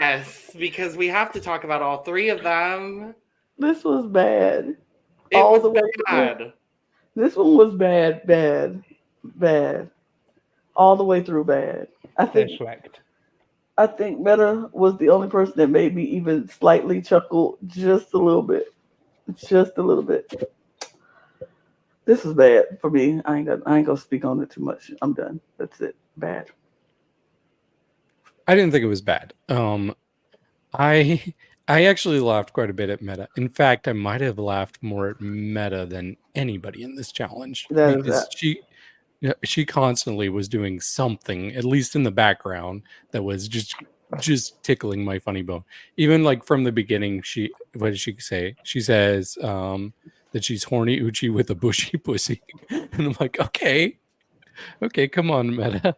S1: Yes, because we have to talk about all 3 of them.
S2: This was bad.
S1: It
S2: All
S1: was
S2: the way
S1: bad.
S2: through. This one was bad. All the way through bad. I think Meta was the only person that made me even slightly chuckle just a little bit. Just a little bit. This is bad for me. I ain't gonna speak on it too much. I'm done. That's it. Bad.
S3: I didn't think it was bad. I actually laughed quite a bit at Meta. In fact, I might have laughed more at Meta than anybody in this challenge because she constantly was doing something, at least in the background, that was just tickling my funny bone. Even like from the beginning, what did she say? She says that she's horny Uchi with a bushy pussy, and I'm like, okay, come on, Meta.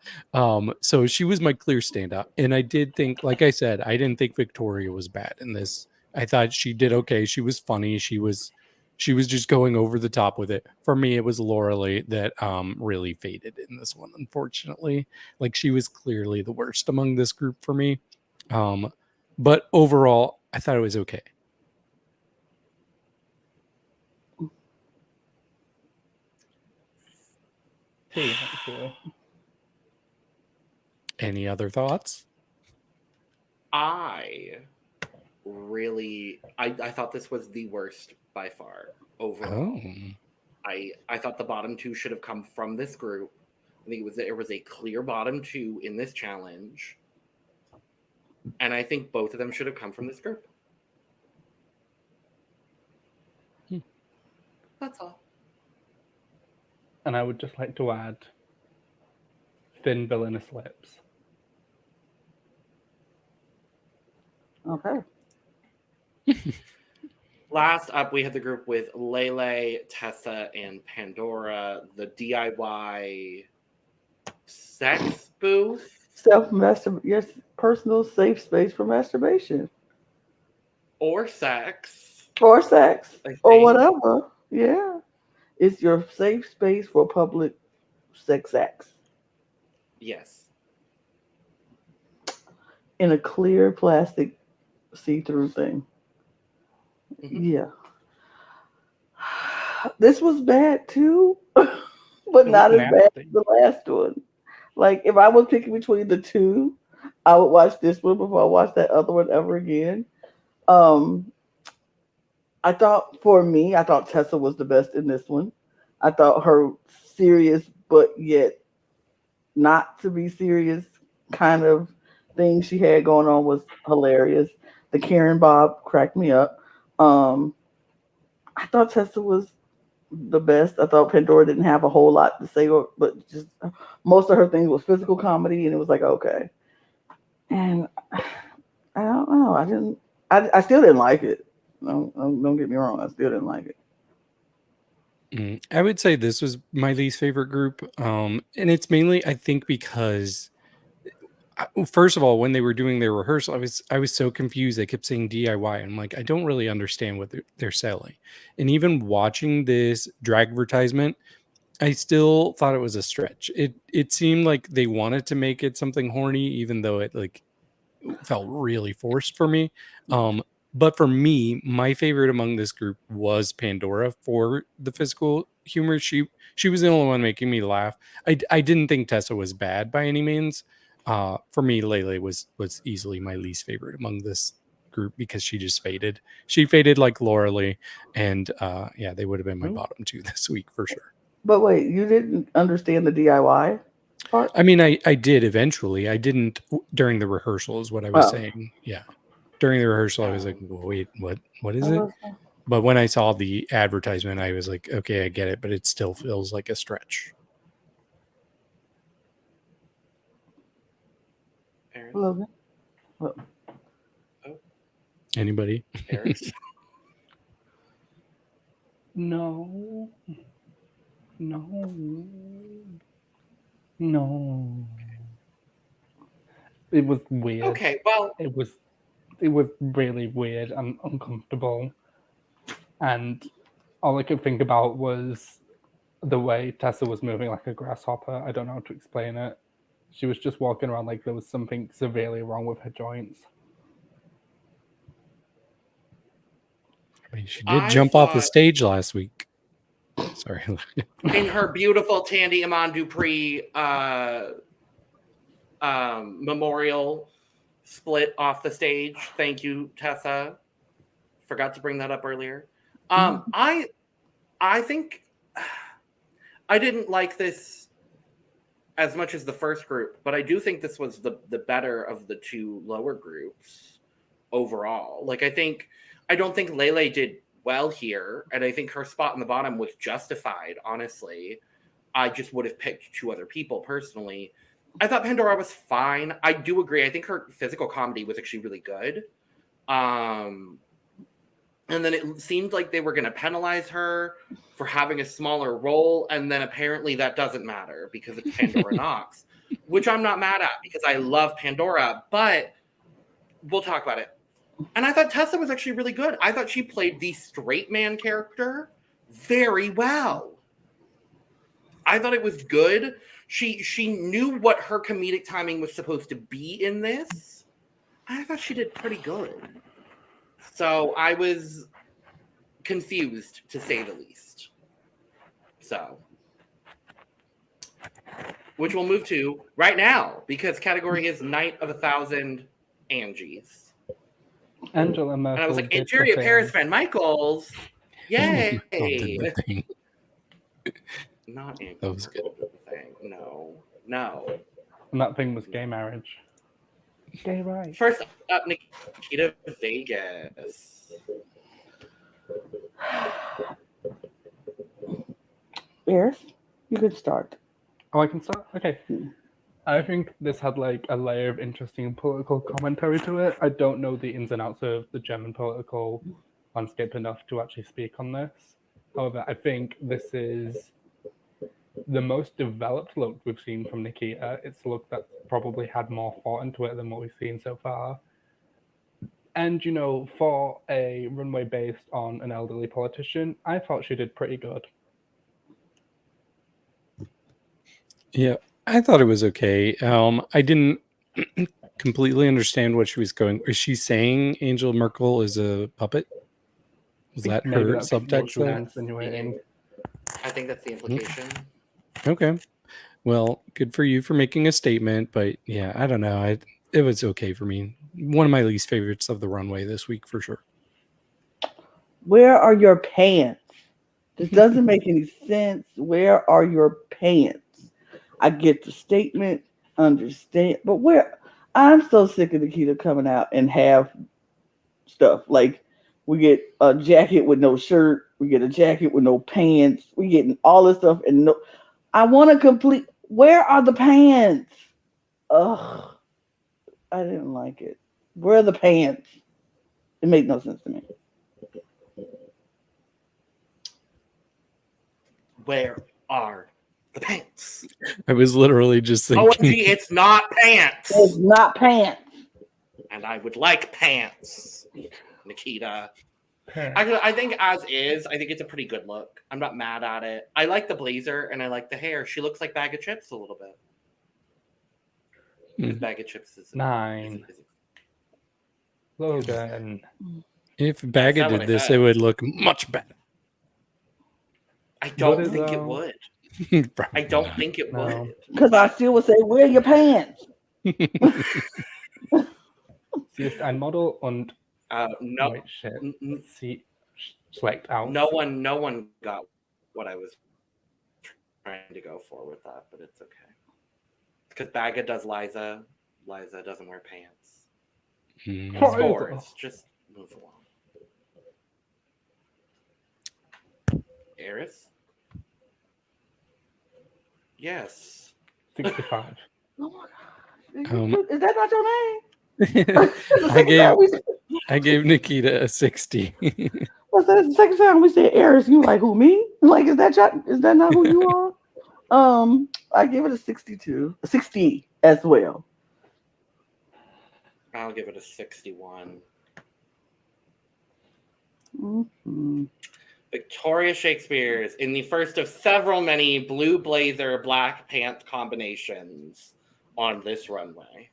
S3: So she was my clear standout, and I did think, like I said, I didn't think Victoria was bad in this. I thought she did okay. She was funny. She was just going over the top with it. For me, it was Loreley that really faded in this one, unfortunately. Like, she was clearly the worst among this group for me. But overall, I thought it was okay. Any other thoughts?
S1: I thought this was the worst by far overall. I thought the bottom 2 should have come from this group. I think there was a clear bottom 2 in this challenge, and I think both of them should have come from this group. That's all.
S4: And I would just like to add thin villainous lips.
S2: Okay.
S1: Last up, we had the group with Lele, Tessa, and Pandora, the DIY sex booth
S2: Yes, personal safe space for masturbation
S1: or sex.
S2: or sex
S1: I
S2: or
S1: think.
S2: whatever. Yeah, it's your safe space for public sex acts
S1: Yes.
S2: in a clear plastic see-through thing.
S1: Mhm.
S2: Yeah, this was bad too, but
S4: was
S2: not as bad as
S4: nasty.
S2: the last one. Like if I was picking between the two, I would watch this one before I watch that other one ever again. Um, I thought Tessa was the best in this one. I thought her serious but yet not to be serious kind of thing she had going on was hilarious. The Karen Bob cracked me up. Um, I thought Tessa was the best. I thought Pandora didn't have a whole lot to say, but just most of her things was physical comedy, and it was like okay. And I don't know. I still didn't like it. Don't get me wrong. I still didn't like it.
S3: I would say this was my least favorite group. And it's mainly, I think, because first of all, when they were doing their rehearsal, I was so confused. They kept saying DIY. I'm like, I don't really understand what they're selling. And even watching this Dragvertisement, I still thought it was a stretch. It seemed like they wanted to make it something horny, even though it like felt really forced for me. But for me, my favorite among this group was Pandora for the physical humor. She was the only one making me laugh. I didn't think Tessa was bad by any means. For me, Lele was easily my least favorite among this group because she just faded. She faded like Loreley, and yeah, they would have been my bottom two this week for sure.
S2: But wait, you didn't understand the DIY part?
S3: I mean, I did eventually. I didn't during the rehearsal is what I was saying. Yeah. During the rehearsal, I was like, well, wait, what is it? But when I saw the advertisement, I was like, okay, I get it, but it still feels like a stretch.
S1: Eris?
S2: Logan?
S3: Anybody?
S1: Eris?
S4: No. It was weird.
S1: Okay, well,
S4: It was really weird and uncomfortable. And all I could think about was the way Tessa was moving like a grasshopper. I don't know how to explain it. She was just walking around like there was something severely wrong with her joints.
S3: I mean, she did jump off the stage last week. Sorry.
S1: In her beautiful Tandy Amon Dupree memorial split off the stage. Thank you, Tessa. Forgot to bring that up earlier. I think I didn't like this as much as the first group, but I do think this was the better of the two lower groups overall. Like I don't think Lele did well here, and I think her spot in the bottom was justified, honestly. I just would have picked two other people personally. I thought Pandora was fine. I do agree. I think her physical comedy was actually really good. And then it seemed like they were going to penalize her for having a smaller role. And then apparently that doesn't matter because it's Pandora Nox, which I'm not mad at because I love Pandora, but we'll talk about it. And I thought Tessa was actually really good. I thought she played the straight man character very well. I thought it was good. She knew what her comedic timing was supposed to be in this. I thought she did pretty good. So I was confused, to say the least. So, which we'll move to right now, because category is Night of 1,000 Angies.
S4: Angela Merkel.
S1: And I was like, interior Paris Van Michaels. Yay! Not Angela.
S3: That was good.
S1: Thing. No.
S4: And that thing was gay marriage. Gay right.
S1: First up, Nikita Vegaz.
S2: Eris, you could start.
S4: Oh, I can start? Okay. I think this had like a layer of interesting political commentary to it. I don't know the ins and outs of the German political landscape enough to actually speak on this. However, I think this is the most developed look we've seen from Nikita. It's a look that's probably had more thought into it than what we've seen so far. And, you know, for a runway based on an elderly politician, I thought she did pretty good.
S3: Yeah, I thought it was okay. I didn't completely understand what she was going. Is she saying Angela Merkel is a puppet? Was that
S4: Maybe
S3: her
S4: that's what
S3: subtext
S4: she was
S3: there?
S4: insinuating.
S1: I think that's the implication.
S3: Okay. Well, good for you for making a statement, but yeah, I don't know. It was okay for me. One of my least favorites of the runway this week for sure.
S2: Where are your pants? This doesn't make any sense. Where are your pants? I get the statement, understand, but where? I'm so sick of Nikita coming out and have stuff like we get a jacket with no shirt, we get a jacket with no pants, we getting all this stuff and no. I want to complete. Where are the pants? Ugh, I didn't like it. Where are the pants? It made no sense to me.
S1: Where are the pants?
S3: I was literally just thinking.
S1: OMG, it's not pants.
S2: It's not pants.
S1: And I would like pants, Nikita. Actually, I think as is, I think it's a pretty good look. I'm not mad at it. I like the blazer and I like the hair. She looks like Bag of Chips a little bit. This Bag of Chips is
S4: 9. Logan.
S3: If Baga did this, it would look much better.
S1: I don't think it would. I don't think it would.
S2: Because I still would say, where are your pants?
S4: Sie ist ein Model und
S1: no.
S4: Wait, shit. Sie schlägt aus.
S1: No one got what I was trying to go for with that, but it's okay. Because Baga does Liza. Liza doesn't wear pants. Scores. Just move along. Eris? Yes.
S4: 65.
S2: Oh my God. Is that not your name?
S3: I gave Nikita a 60.
S2: What's that? The second time we said Eris, you like who, me? Like, is that not who you are? I give it a 62, 60 as well.
S1: I'll give it a 61.
S2: Mm-hmm.
S1: Victoria Shakespears in the first of several many blue blazer, black pant combinations on this runway.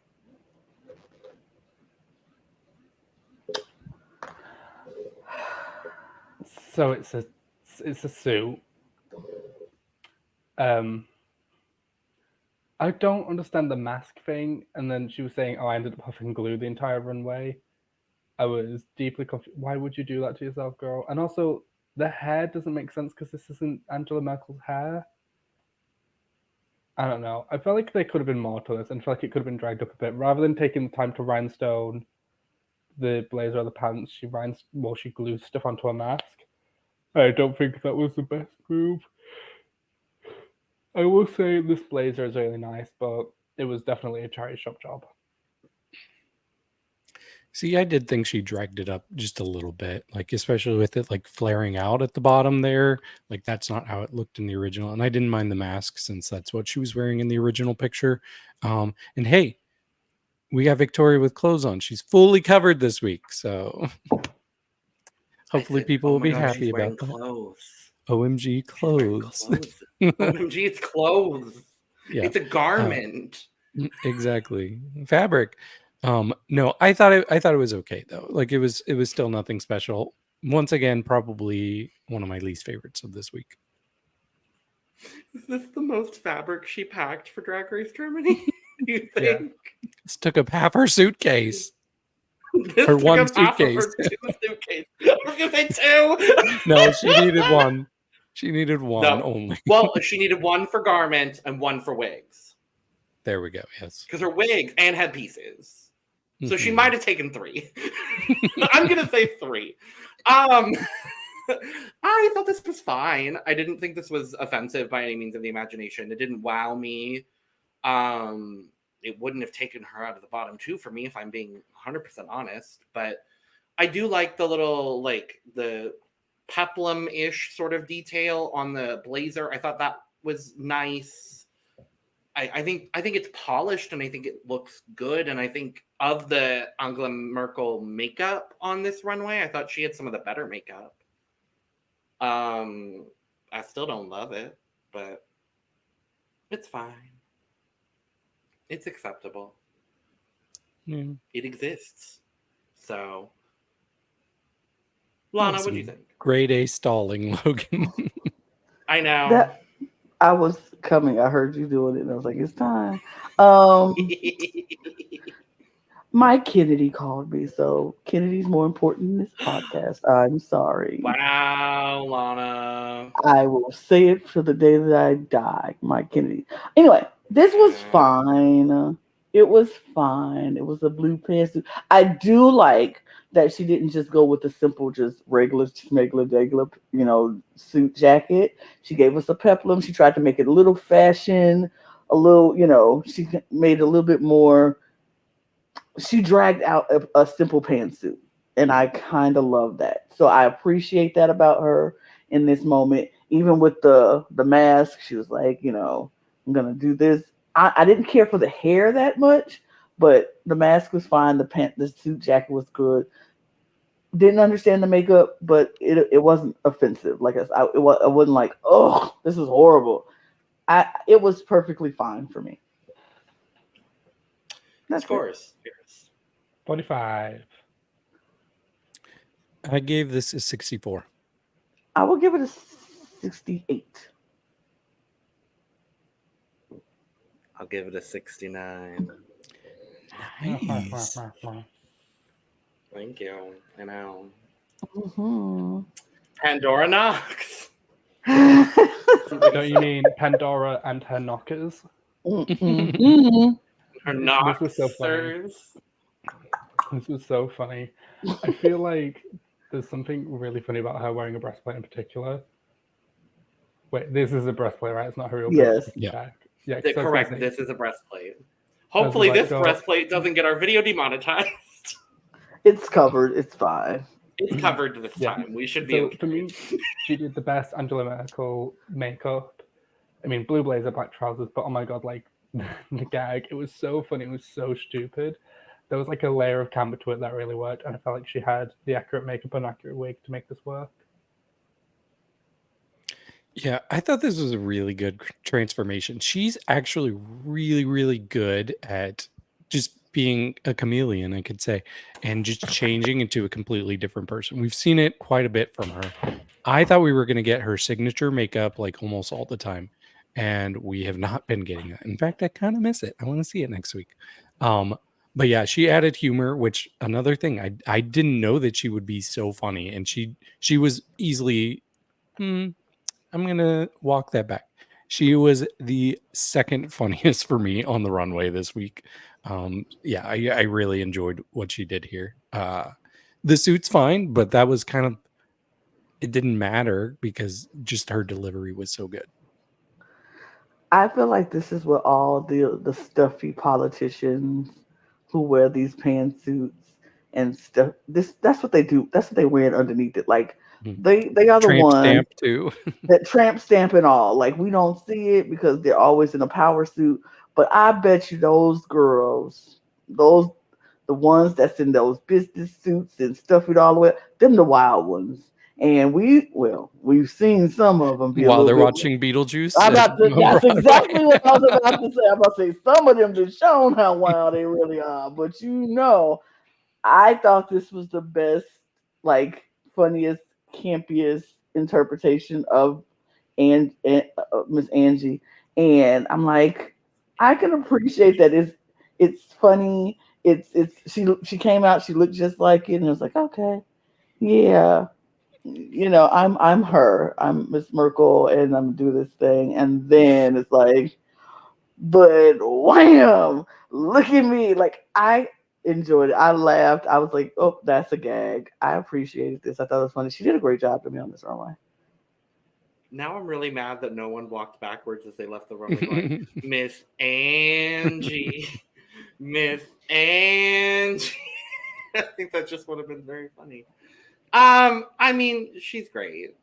S4: So it's a suit. I don't understand the mask thing. And then she was saying, "Oh, I ended up huffing glue the entire runway." I was deeply confused. Why would you do that to yourself, girl? And also, the hair doesn't make sense because this isn't Angela Merkel's hair. I don't know. I felt like there could have been more to this, and I feel like it could have been dragged up a bit rather than taking the time to rhinestone the blazer or the pants. She glues stuff onto a mask. I don't think that was the best move. I will say this blazer is really nice, but it was definitely a charity shop job.
S3: See, I did think she dragged it up just a little bit, like especially with it like flaring out at the bottom there. Like that's not how it looked in the original. And I didn't mind the mask since that's what she was wearing in the original picture. And hey, we got Victoria with clothes on. She's fully covered this week. So hopefully people will be happy about that.
S1: Clothes.
S3: OMG clothes.
S1: OMG, it's clothes. Yeah. It's a garment.
S3: Exactly. Fabric. No, I thought it was okay though. Like it was still nothing special. Once again, probably one of my least favorites of this week.
S1: Is this the most fabric she packed for Drag Race Germany? Do you think?
S3: Yeah. This took up half her suitcase. Or one suitcase.
S1: I was gonna say 2.
S3: No, she needed one. She needed one only.
S1: Well, she needed one for garment and one for wigs.
S3: There we go. Yes.
S1: Because her wigs and headpieces. So she might have taken 3. I'm gonna say 3. I thought this was fine. I didn't think this was offensive by any means of the imagination. It didn't wow me. It wouldn't have taken her out of the bottom 2 for me if I'm being 100% honest. But I do like the little, like, the peplum-ish sort of detail on the blazer. I thought that was nice. I think it's polished, and I think it looks good. And I think of the Angela Merkel makeup on this runway, I thought she had some of the better makeup. I still don't love it, but it's fine. It's acceptable.
S3: Yeah.
S1: It exists. So, Lana, what do you think?
S3: Grade A stalling, Logan.
S1: I know.
S2: That I was coming. I heard you doing it, and I was like, "It's time." Mike Kennedy called me, so Kennedy's more important in this podcast. I'm sorry.
S1: Wow, Lana.
S2: I will say it to the day that I die, Mike Kennedy. Anyway, this was fine. It was fine. It was a blue pantsuit. I do like that she didn't just go with the simple, just regular, suit jacket. She gave us a peplum. She tried to make it a little fashion, a little, she made it a little bit more. She dragged out a simple pantsuit, and I kind of love that. So I appreciate that about her in this moment. Even with the mask, she was like, I'm gonna do this. I didn't care for the hair that much, but the mask was fine. The suit jacket was good. Didn't understand the makeup, but it wasn't offensive. Like I wasn't like, oh, this is horrible. It was perfectly fine for me.
S1: That's scores.
S4: 45.
S3: I gave this a 64.
S2: I will give it a 68.
S1: I'll give it a 69.
S3: Nice.
S1: Thank you. I know.
S2: Mm-hmm.
S1: Pandora Nox.
S4: Don't you mean Pandora and her knockers?
S2: Mm-hmm.
S1: Her
S4: This was so funny.
S1: Noxers.
S4: This was so funny. I feel like there's something really funny about her wearing a breastplate in particular. Wait, this is a breastplate, right? It's not her real breastplate.
S3: Yeah.
S4: Yeah.
S1: Correct. This is a breastplate. Hopefully, this breastplate doesn't get our video demonetized.
S2: It's covered. It's fine.
S1: It's covered this time. We should be okay.
S4: For me, she did the best Angela Merkel makeup. I mean, blue blazer, black trousers, but oh my god, like the gag, it was so funny. It was so stupid. There was like a layer of camber to it that really worked, and I felt like she had the accurate makeup and accurate wig to make this work.
S3: Yeah, I thought this was a really good transformation. She's actually really, really good at just being a chameleon, I could say, and just changing into a completely different person. We've seen it quite a bit from her. I thought we were going to get her signature makeup like almost all the time, and we have not been getting that. In fact, I kind of miss it. I want to see it next week. But yeah, she added humor, which another thing, I didn't know that she would be so funny, and she was easily. I'm going to walk that back. She was the second funniest for me on the runway this week. Yeah, I really enjoyed what she did here. The suit's fine, but that was kind of, it didn't matter because just her delivery was so good.
S2: I feel like this is what all the stuffy politicians who wear these pantsuits and stuff, that's what they do. That's what they wear underneath it. Like, they are the
S3: Tramp
S2: ones
S3: stamp too.
S2: that tramp stamp and all. Like, we don't see it because they're always in a power suit. But I bet you those girls, the ones that's in those business suits and stuff it all the way, them the wild ones. And we've seen some of them
S3: while they're watching Beetlejuice.
S2: That's exactly what I was about to say. I'm about to say some of them just shown how wild they really are. But I thought this was the best, like, funniest, campiest interpretation of Miss Angie, and I'm like, I can appreciate that. It's funny. She came out. She looked just like it, and I was like, okay, yeah, I'm her. I'm Miss Merkel, and I'm gonna do this thing. And then it's like, but wham! Look at me. Like, I enjoyed it. I laughed. I was like, oh, that's a gag. I appreciated this. I thought it was funny. She did a great job to me on this runway.
S1: Now I'm really mad that no one walked backwards as they left the runway going, Miss Angie. Miss Angie. I think that just would have been very funny. I mean, she's great.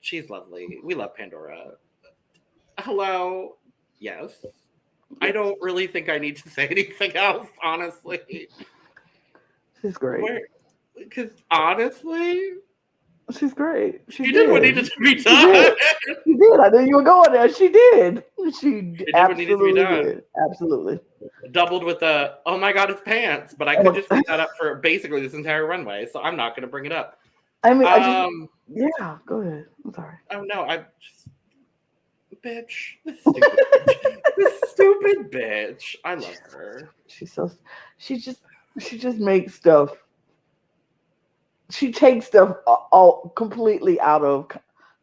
S1: She's lovely. We love Pandora. Hello. Yes. I don't really think I need to say anything else, honestly.
S2: She's great.
S1: Because honestly,
S2: she's great.
S1: She did what needed to be
S2: She
S1: done.
S2: did. She did. I knew you were going there. She did. She
S1: did what needed to be
S2: absolutely
S1: done.
S2: did. Absolutely.
S1: Doubled with the, oh my God, it's pants. But I could just leave that up for basically this entire runway. So I'm not going to bring it up.
S2: I mean, yeah, go ahead. I'm sorry.
S1: Oh no, I just, bitch. This stupid bitch. This stupid bitch. I love her.
S2: She just makes stuff. She takes stuff all completely out of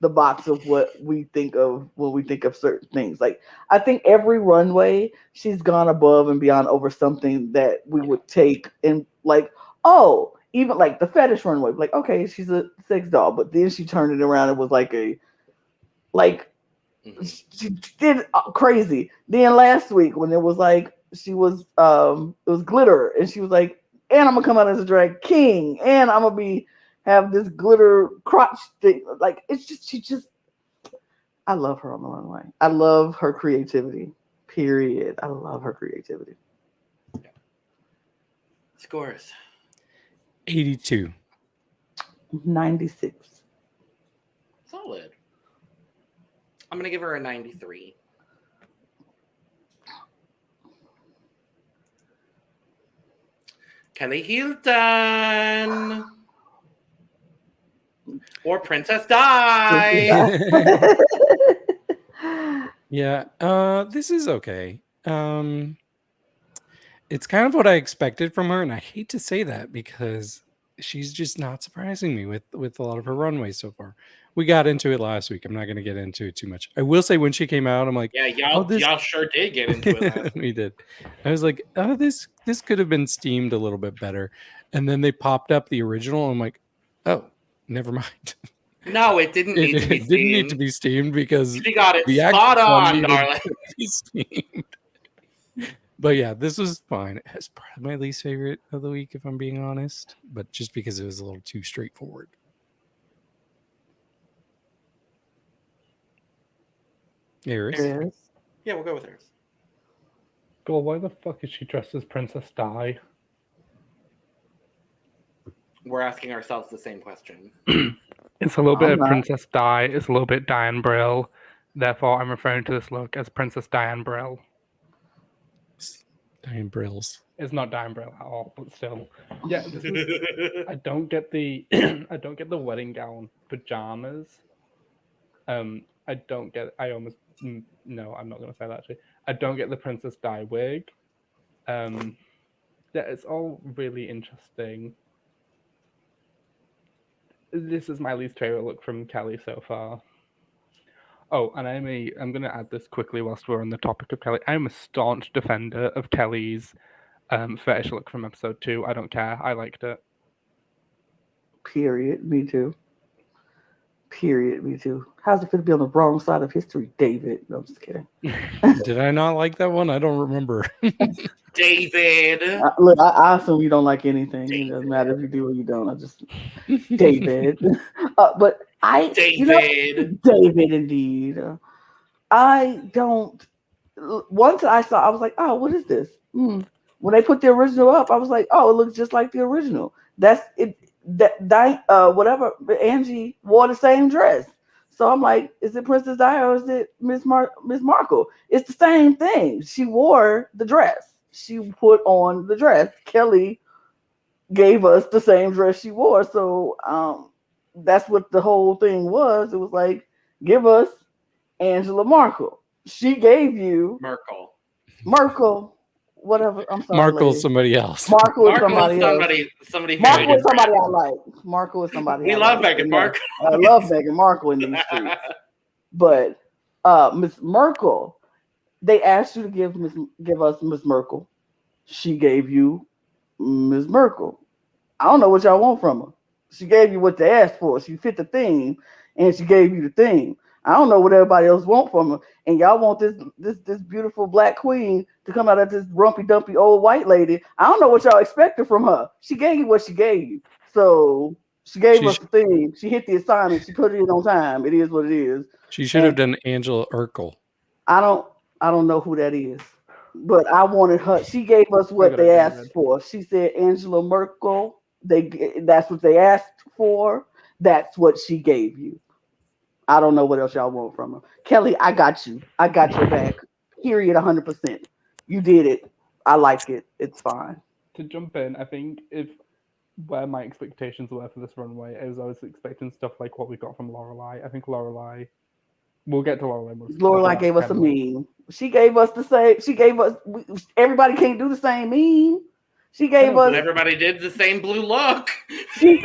S2: the box of what we think of when we think of certain things. Like, I think every runway she's gone above and beyond over something that we would take and like, oh, even like the fetish runway, like, okay, she's a sex doll, but then she turned it around and was like she did crazy. Then last week when it was like she was it was glitter and she was like, and I'm gonna come out as a drag king and I'm gonna have this glitter crotch thing. Like, it's just I love her on the runway. I love her creativity. Period. I love her creativity.
S1: Scores.
S3: 82.
S2: 96.
S1: Solid. I'm going to give her a 93. Kelly Heelton. Or Princess Di.
S3: Yeah, this is okay. It's kind of what I expected from her, and I hate to say that because she's just not surprising me with a lot of her runways so far. We got into it last week. I'm not going to get into it too much. I will say when she came out, I'm like,
S1: yeah, y'all sure did get into it.
S3: We did. I was like, oh, this could have been steamed a little bit better. And then they popped up the original. I'm like, oh, never mind.
S1: No, it didn't need to be steamed.
S3: It didn't need to be steamed because
S1: she got it spot on, darling.
S3: Be steamed. But yeah, this was fine. It's probably my least favorite of the week, if I'm being honest. But just because it was a little too straightforward. Eris?
S1: Yeah, we'll go with Eris.
S4: Girl, why the fuck is she dressed as Princess Di?
S1: We're asking ourselves the same question.
S4: It's a little bit of Princess Di. It's a little bit Diane Brill. Therefore, I'm referring to this look as Princess Diane Brill.
S3: Diane Brills.
S4: It's not Diane Brill at all, but still. Yeah, I don't get the wedding gown pajamas. I don't get. No, I'm not going to say that actually. I don't get the Princess Di wig. Yeah, it's all really interesting. This is my least favorite look from Kelly so far. Oh, and I'm going to add this quickly whilst we're on the topic of Kelly. I'm a staunch defender of Kelly's fetish look from episode 2. I don't care. I liked it.
S2: Period. Me too. Period. Me too. How's it feel to be on the wrong side of history, David? No, I'm just kidding.
S3: Did I not like that one? I don't remember.
S1: David.
S2: Look, I assume you don't like anything. David. It doesn't matter if you do or you don't. I just David. But David. David, indeed. I don't. Once I saw, I was like, oh, what is this? When they put the original up, I was like, oh, it looks just like the original. That's it. Whatever. Angie wore the same dress, so I'm like, is it Princess Di or is it Miss Merkel? It's the same thing. She wore the dress. She put on the dress. Kelly gave us the same dress she wore, so that's what the whole thing was. It was like, give us Angela Merkel. She gave you Merkel. Whatever. I'm sorry.
S3: Merkel's somebody else.
S2: Markle is somebody else.
S1: Somebody
S2: Markle is somebody I like. Markle is somebody
S1: we
S2: I
S1: love
S2: like.
S1: Meghan Markle.
S2: I love Meghan Markle in these streets. But Miss Merkel, they asked you to give us Miss Merkel. She gave you Miss Merkel. I don't know what y'all want from her. She gave you what they asked for. She fit the theme, and she gave you the theme. I don't know what everybody else want from her. And y'all want this beautiful black queen to come out of this rumpy dumpy old white lady. I don't know what y'all expected from her. She gave you what she gave. So she gave us the thing. She hit the assignment. She put it in on time. It is what it is.
S3: She should have done Angela Urkel.
S2: I don't know who that is. But I wanted her. She gave us what they asked for. She said Angela Merkel. That's what they asked for. That's what she gave you. I don't know what else y'all want from her. Kelly, I got you. I got your back. Period. 100%. You did it. I like it. It's fine.
S4: To jump in, I think where my expectations were for this runway is I was expecting stuff like what we got from Loreley. I think Loreley. We'll get to Loreley.
S2: Loreley gave us a meme. She gave us the same. She gave us. Everybody can't do the same meme. She gave us.
S1: Everybody did the same blue look.
S2: We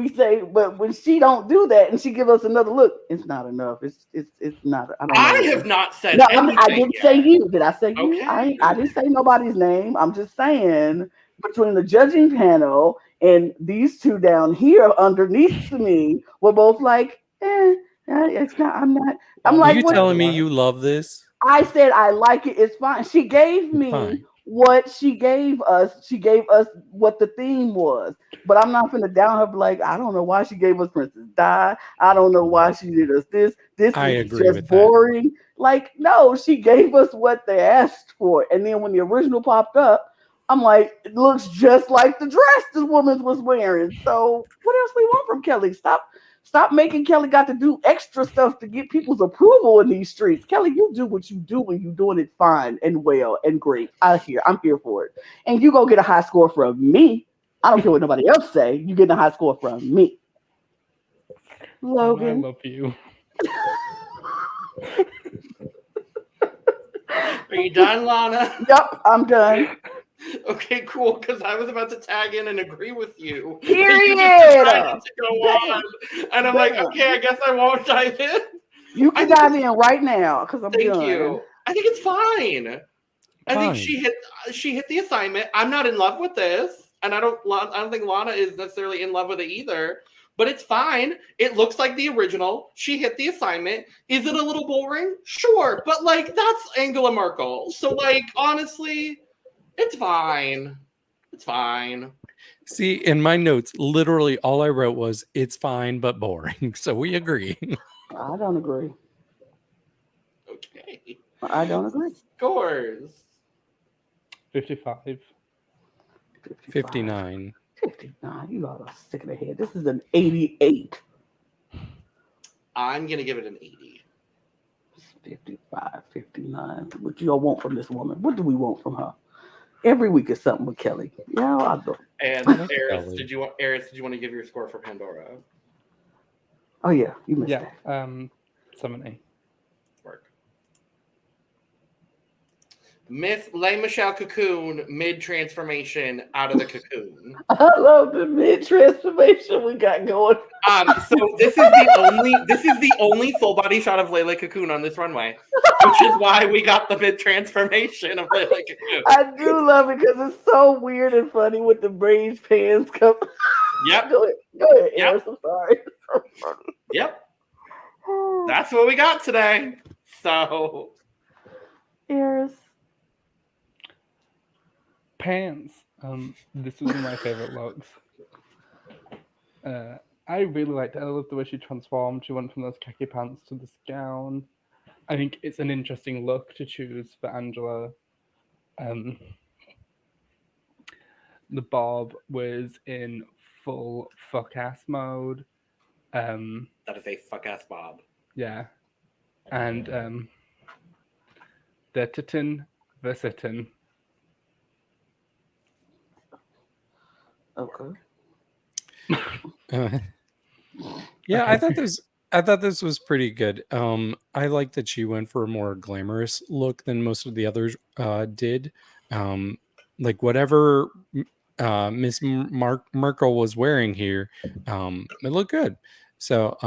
S2: say, but when she don't do that and she give us another look, it's not enough. It's not.
S1: I have not said.
S2: No, I didn't say you. Did I say you?
S1: Okay.
S2: I didn't say nobody's name. I'm just saying between the judging panel and these two down here underneath me were both like, it's not. I'm not. I'm like,
S3: you telling me you love this?
S2: I said I like it. It's fine. She gave me what she gave us. She gave us what the theme was. But I'm not gonna down her like, I don't know why she gave us Princess Di. I don't know why she did us this. This is just boring. That. Like, no, she gave us what they asked for. And then when the original popped up, I'm like, it looks just like the dress this woman was wearing. So what else we want from Kelly? Stop making Kelly got to do extra stuff to get people's approval in these streets. Kelly, you do what you do when you're doing it fine and well and great. I'm here for it. And you go get a high score from me. I don't care what nobody else say. You get a high score from me. Logan.
S4: I love you.
S1: Are you done, Lana?
S2: Yep, I'm done.
S1: Okay, cool. Because I was about to tag in and agree with you.
S2: Period.
S1: To go on, and I'm like, okay, I guess I won't dive in.
S2: You can dive in right now because I'm done.
S1: Thank you. I think it's fine. I think she hit the assignment. I'm not in love with this, and I don't think Lana is necessarily in love with it either. But it's fine. It looks like the original. She hit the assignment. Is it a little boring? Sure, but like that's Angela Merkel. So like honestly. It's fine. It's fine.
S3: See, in my notes, literally all I wrote was, it's fine, but boring. So we agree.
S2: I don't agree.
S1: Okay.
S2: I don't agree.
S1: Scores.
S4: 55.
S3: 59.
S2: 59. You are sick in the head. This is an 88.
S1: I'm going to give it an 80.
S2: 55, 59. What do y'all want from this woman? What do we want from her? Every week is something with Kelly. Yeah, I'll go.
S1: And Eris, did you want to give your score for Pandora?
S2: Oh yeah, you missed that.
S4: 70.
S1: Work. Miss Lele Cocoon mid-transformation out of the cocoon.
S2: I love the mid-transformation we got going.
S1: So this is the only full body shot of Lele Cocoon on this runway, which is why we got the mid-transformation of Lele Cocoon.
S2: I do love it because it's so weird and funny with the braids pants come.
S1: Yep.
S2: Go ahead,
S1: Yep.
S2: Eris, I'm sorry.
S1: Yep. That's what we got today. So
S2: Eris.
S4: Pants. This was one of my favorite looks. I really liked it. I love the way she transformed. She went from those khaki pants to this gown. I think it's an interesting look to choose for Angela. The bob was in full fuck-ass mode.
S1: that is a fuck-ass bob.
S4: Yeah. And the titin versitin.
S2: Okay.
S3: Yeah, I thought this was pretty good. I like that she went for a more glamorous look than most of the others did. Like whatever Miss Merkel was wearing here, it looked good. So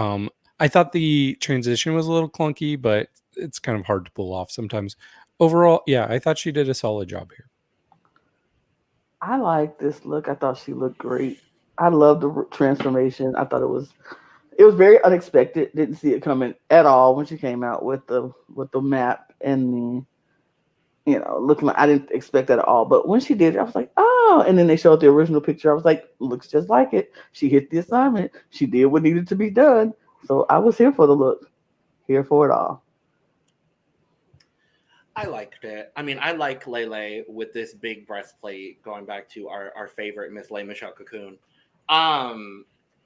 S3: I thought the transition was a little clunky, but it's kind of hard to pull off sometimes. Overall, yeah, I thought she did a solid job here.
S2: I like this look. I thought she looked great. I love the transformation. I thought it It was very unexpected. Didn't see it coming at all when she came out with the map and looking like I didn't expect that at all. But when she did it, I was like, oh. And then they showed the original picture. I was like, looks just like it. She hit the assignment. She did what needed to be done. So I was here for the look. Here for it all.
S1: I liked it. I mean, I like Lele with this big breastplate, going back to our favorite Miss Lele Cocoon.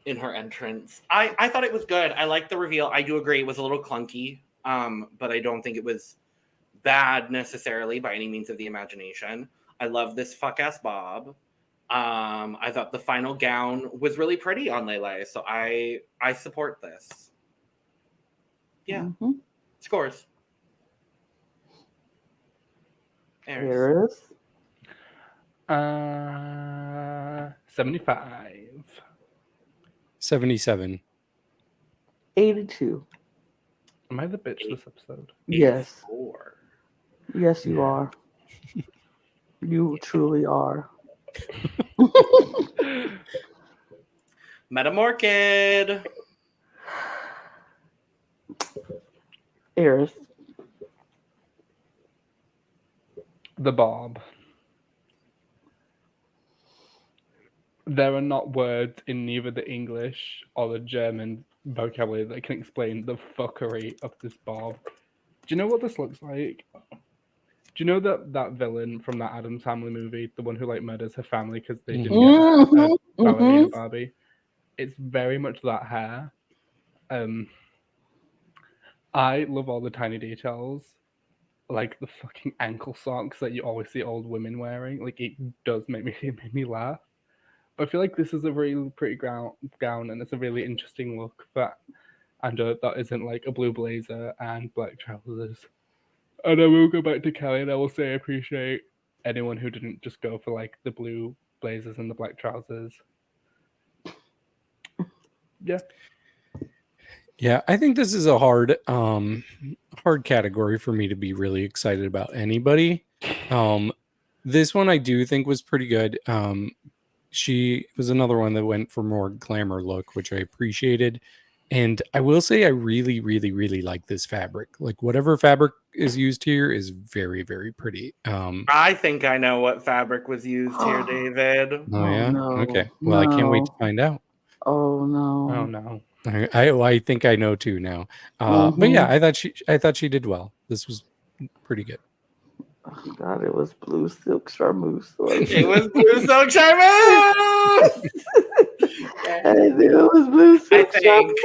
S1: In her entrance. I thought it was good. I liked the reveal. I do agree it was a little clunky. But I don't think it was bad necessarily by any means of the imagination. I love this fuck-ass bob. I thought the final gown was really pretty on Lele, so I support this. Yeah.
S2: Mm-hmm.
S1: Scores.
S2: Eris.
S4: 75.
S3: 77.
S2: 82.
S4: Am I the bitch this episode?
S2: Yes.
S1: 84.
S2: Yes, you are. You truly are.
S1: Metamorkid.
S2: Eris.
S4: The Bob. There are not words in neither the English or the German vocabulary that can explain the fuckery of this Bob. Do you know what this looks like? Do you know that villain from that Addams Family movie, the one who like murders her family because they didn't get a ballerina Barbie? It's very much that hair. I love all the tiny details, like the fucking ankle socks that you always see old women wearing. Like it does make me laugh. But I feel like this is a really pretty gown, and it's a really interesting look for Andrew that isn't like a blue blazer and black trousers. And I will go back to Kelly and I will say I appreciate anyone who didn't just go for like the blue blazers and the black trousers. Yeah.
S3: Yeah, I think this is a hard category for me to be really excited about anybody. This one I do think was pretty good. She was another one that went for more glamour look, which I appreciated. And I will say I really, really, really like this fabric. Like whatever fabric is used here is very, very pretty.
S1: I think I know what fabric was used here, David.
S3: Oh yeah?
S2: No,
S3: Okay. Well, I can't wait to find out.
S2: Oh no.
S4: Oh no.
S3: I think I know too now. But yeah, I thought she did well. This was pretty good.
S2: Oh, God, it was blue silk charmeuse.
S1: It was blue silk charmeuse.
S2: I knew it was blue silk charmeuse.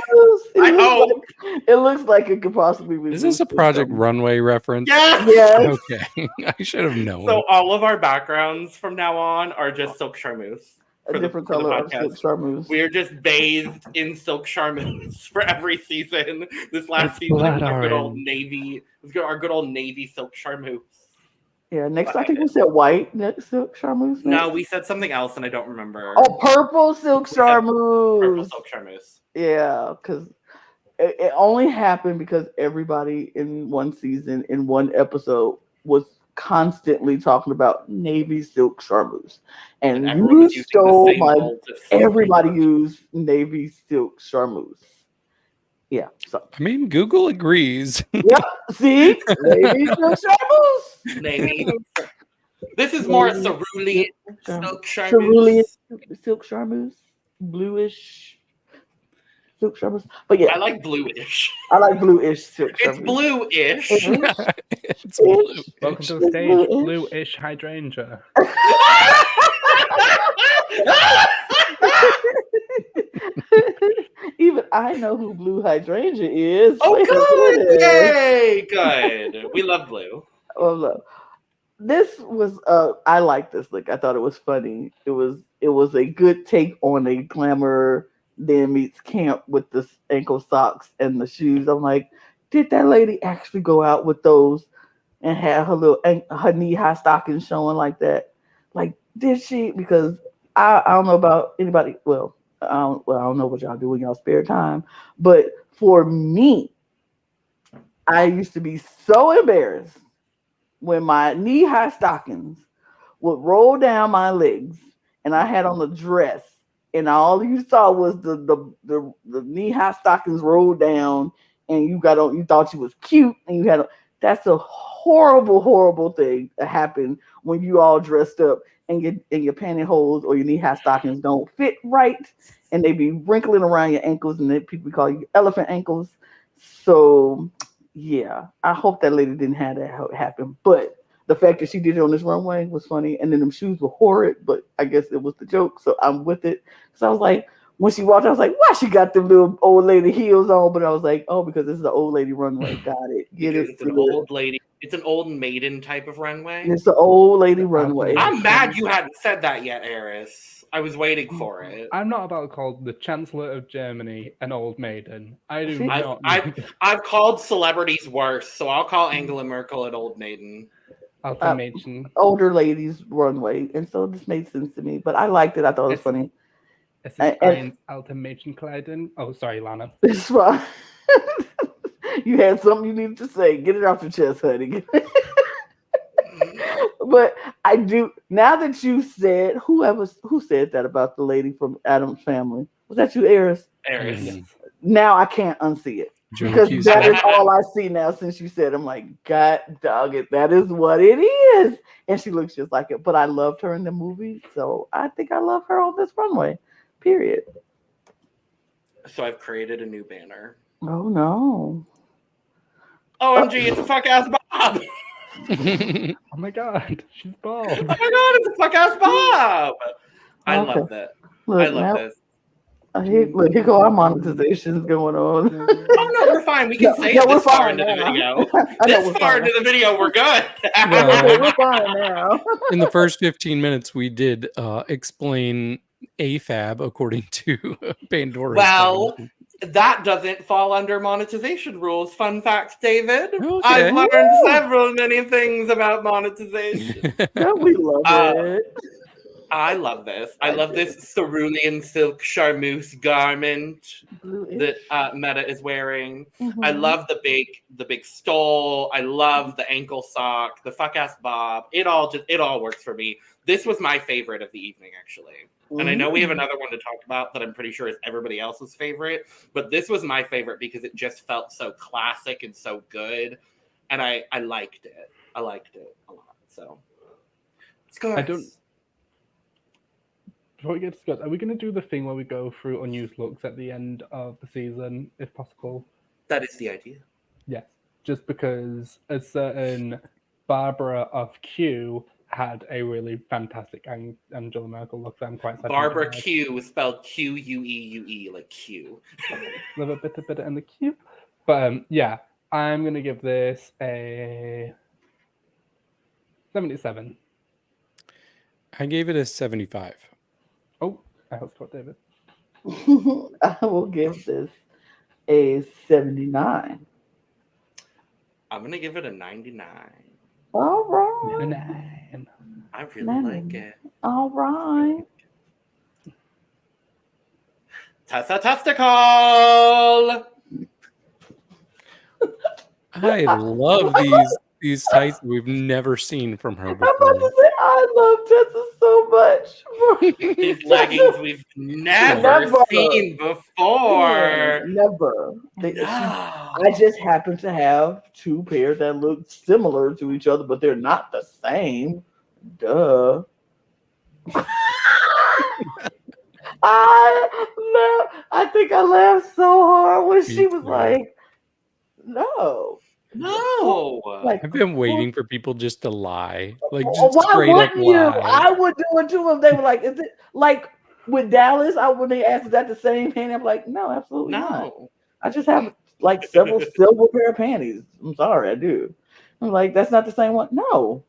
S2: It looks like it could possibly be.
S3: Is this a Project Runway reference?
S2: Yes.
S3: Okay. I should have known.
S1: So all of our backgrounds from now on are just silk charmeuse.
S2: A different color of silk charmeuse.
S1: We are just bathed in silk charmeuse for every season. This last season was our good old navy. Our good old navy silk charmeuse.
S2: Yeah, next I think we said white silk charmeuse.
S1: No, we said something else and I don't remember.
S2: Oh, purple silk charmeuse.
S1: Purple silk charmeuse.
S2: Yeah, because it only happened because everybody in one season, in one episode, was constantly talking about navy silk charmeuse. And you stole my... Everybody used navy silk charmeuse. Yeah, so
S3: I mean, Google agrees.
S2: Yep, see, navy silk charmeuse.
S1: Navy. This is more cerulean silk charmeuse.
S2: Cerulean silk charmeuse, bluish silk charmeuse. But yeah,
S1: I like bluish.
S2: I like bluish silk charmeuse.
S1: It's bluish.
S3: It's blue.
S4: Welcome to the stage, bluish hydrangea.
S2: Even I know who blue hydrangea is.
S1: Oh, good! Yay! Good. We love blue.
S2: Oh, no. This was I like this look. I thought it was funny. It was a good take on a glamour then meets camp with the ankle socks and the shoes. I'm like, did that lady actually go out with those and have her knee high stockings showing like that? Like, did she? Because I don't know about anybody. Well, I don't know what y'all do in y'all spare time, but for me, I used to be so embarrassed when my knee-high stockings would roll down my legs and I had on a dress and all you saw was the knee high stockings rolled down, and you thought you was cute, and you had that's a horrible thing that happened when you all dressed up and your pantyhose or your knee high stockings don't fit right, and they be wrinkling around your ankles, and then people call you elephant ankles. So yeah, I hope that lady didn't have that happen, but the fact that she did it on this runway was funny, and then them shoes were horrid, but I guess it was the joke, so I'm with it. So I was like, when she walked, I was like, why she got them little old lady heels on? But I was like, oh, because this is the old lady runway. Got it. Get it.
S1: It's an old lady. It's an old maiden type of runway.
S2: It's the old lady runway.
S1: I'm mad you hadn't said that yet, Eris. I was waiting for it.
S4: I'm not about to call the Chancellor of Germany an old maiden. I do not.
S1: I've called celebrities worse, so I'll call Angela Merkel an old maiden.
S2: Older ladies runway, and so this made sense to me. But I liked it. I thought it was funny.
S4: Es ist ein alter Mädchenkleidung. Oh, sorry, Lana.
S2: It's fine. You had something you needed to say. Get it off your chest, honey. But I do. Now that you said, who said that about the lady from Adam's Family? Was that you, Eris?
S1: Eris.
S2: Now I can't unsee it. Because that is all I see now since you said. I'm like, God dog it. That is what it is. And she looks just like it. But I loved her in the movie. So I think I love her on this runway. Period.
S1: So I've created a new banner.
S2: Oh no.
S1: OMG, it's a fuck ass Bob.
S4: Oh my God, she's Bob.
S1: Oh my God, it's a fuck ass Bob. I love that. I love this.
S2: Look, here go our monetizations going on.
S1: Oh no, we're fine. We can say it this far into the video. This far into the video, we're good.
S2: We're fine now.
S3: In the first 15 minutes, we did explain AFAB according to Pandora.
S1: Well, that doesn't fall under monetization rules. Fun fact, David.
S3: Okay.
S1: I've learned many things about monetization.
S2: Yeah, we love it.
S1: I love this. I love this cerulean silk charmeuse garment that Meta is wearing.
S2: Mm-hmm.
S1: I love the big stole. I love the ankle sock, the fuck ass bob. It all works for me. This was my favorite of the evening, actually. And I know we have another one to talk about that I'm pretty sure is everybody else's favorite, but this was my favorite because it just felt so classic and so good. And I liked it. I liked it a lot. So let's go.
S4: Before we get to Scott, are we going to do the thing where we go through unused looks at the end of the season, if possible?
S1: That is the idea.
S4: Yes, just because a certain Barbara of Q had a really fantastic Angela Merkel look that I'm quite sad.
S1: Barbara Q was spelled Q-U-E-U-E, like Q.
S4: A little bit in the Q. But yeah, I'm going to give this a 77.
S3: I gave it a 75.
S4: Oh, I hope so, David.
S2: I will give this a 79.
S1: I'm going to give it a 99.
S2: All right.
S4: 99.
S1: I really like it.
S2: All right.
S1: Tessa Testicle!
S3: I love these tights we've never seen from her
S2: I'm about to
S3: before.
S2: say, I love Tessa so much.
S1: These leggings we've never seen before.
S2: Never. I just happen to have two pairs that look similar to each other, but they're not the same. Duh. I think I laughed so hard when she was like, no.
S1: Like,
S3: I've been waiting for people just to lie. Like, just
S2: why
S3: straight up
S2: wouldn't you?
S3: lie.
S2: I would do it to them. They were like, is it like with Dallas? When they asked, is that the same panty? I'm like, no, absolutely not. I just have like several silver pair of panties. I'm sorry, I do. I'm like, that's not the same one. No.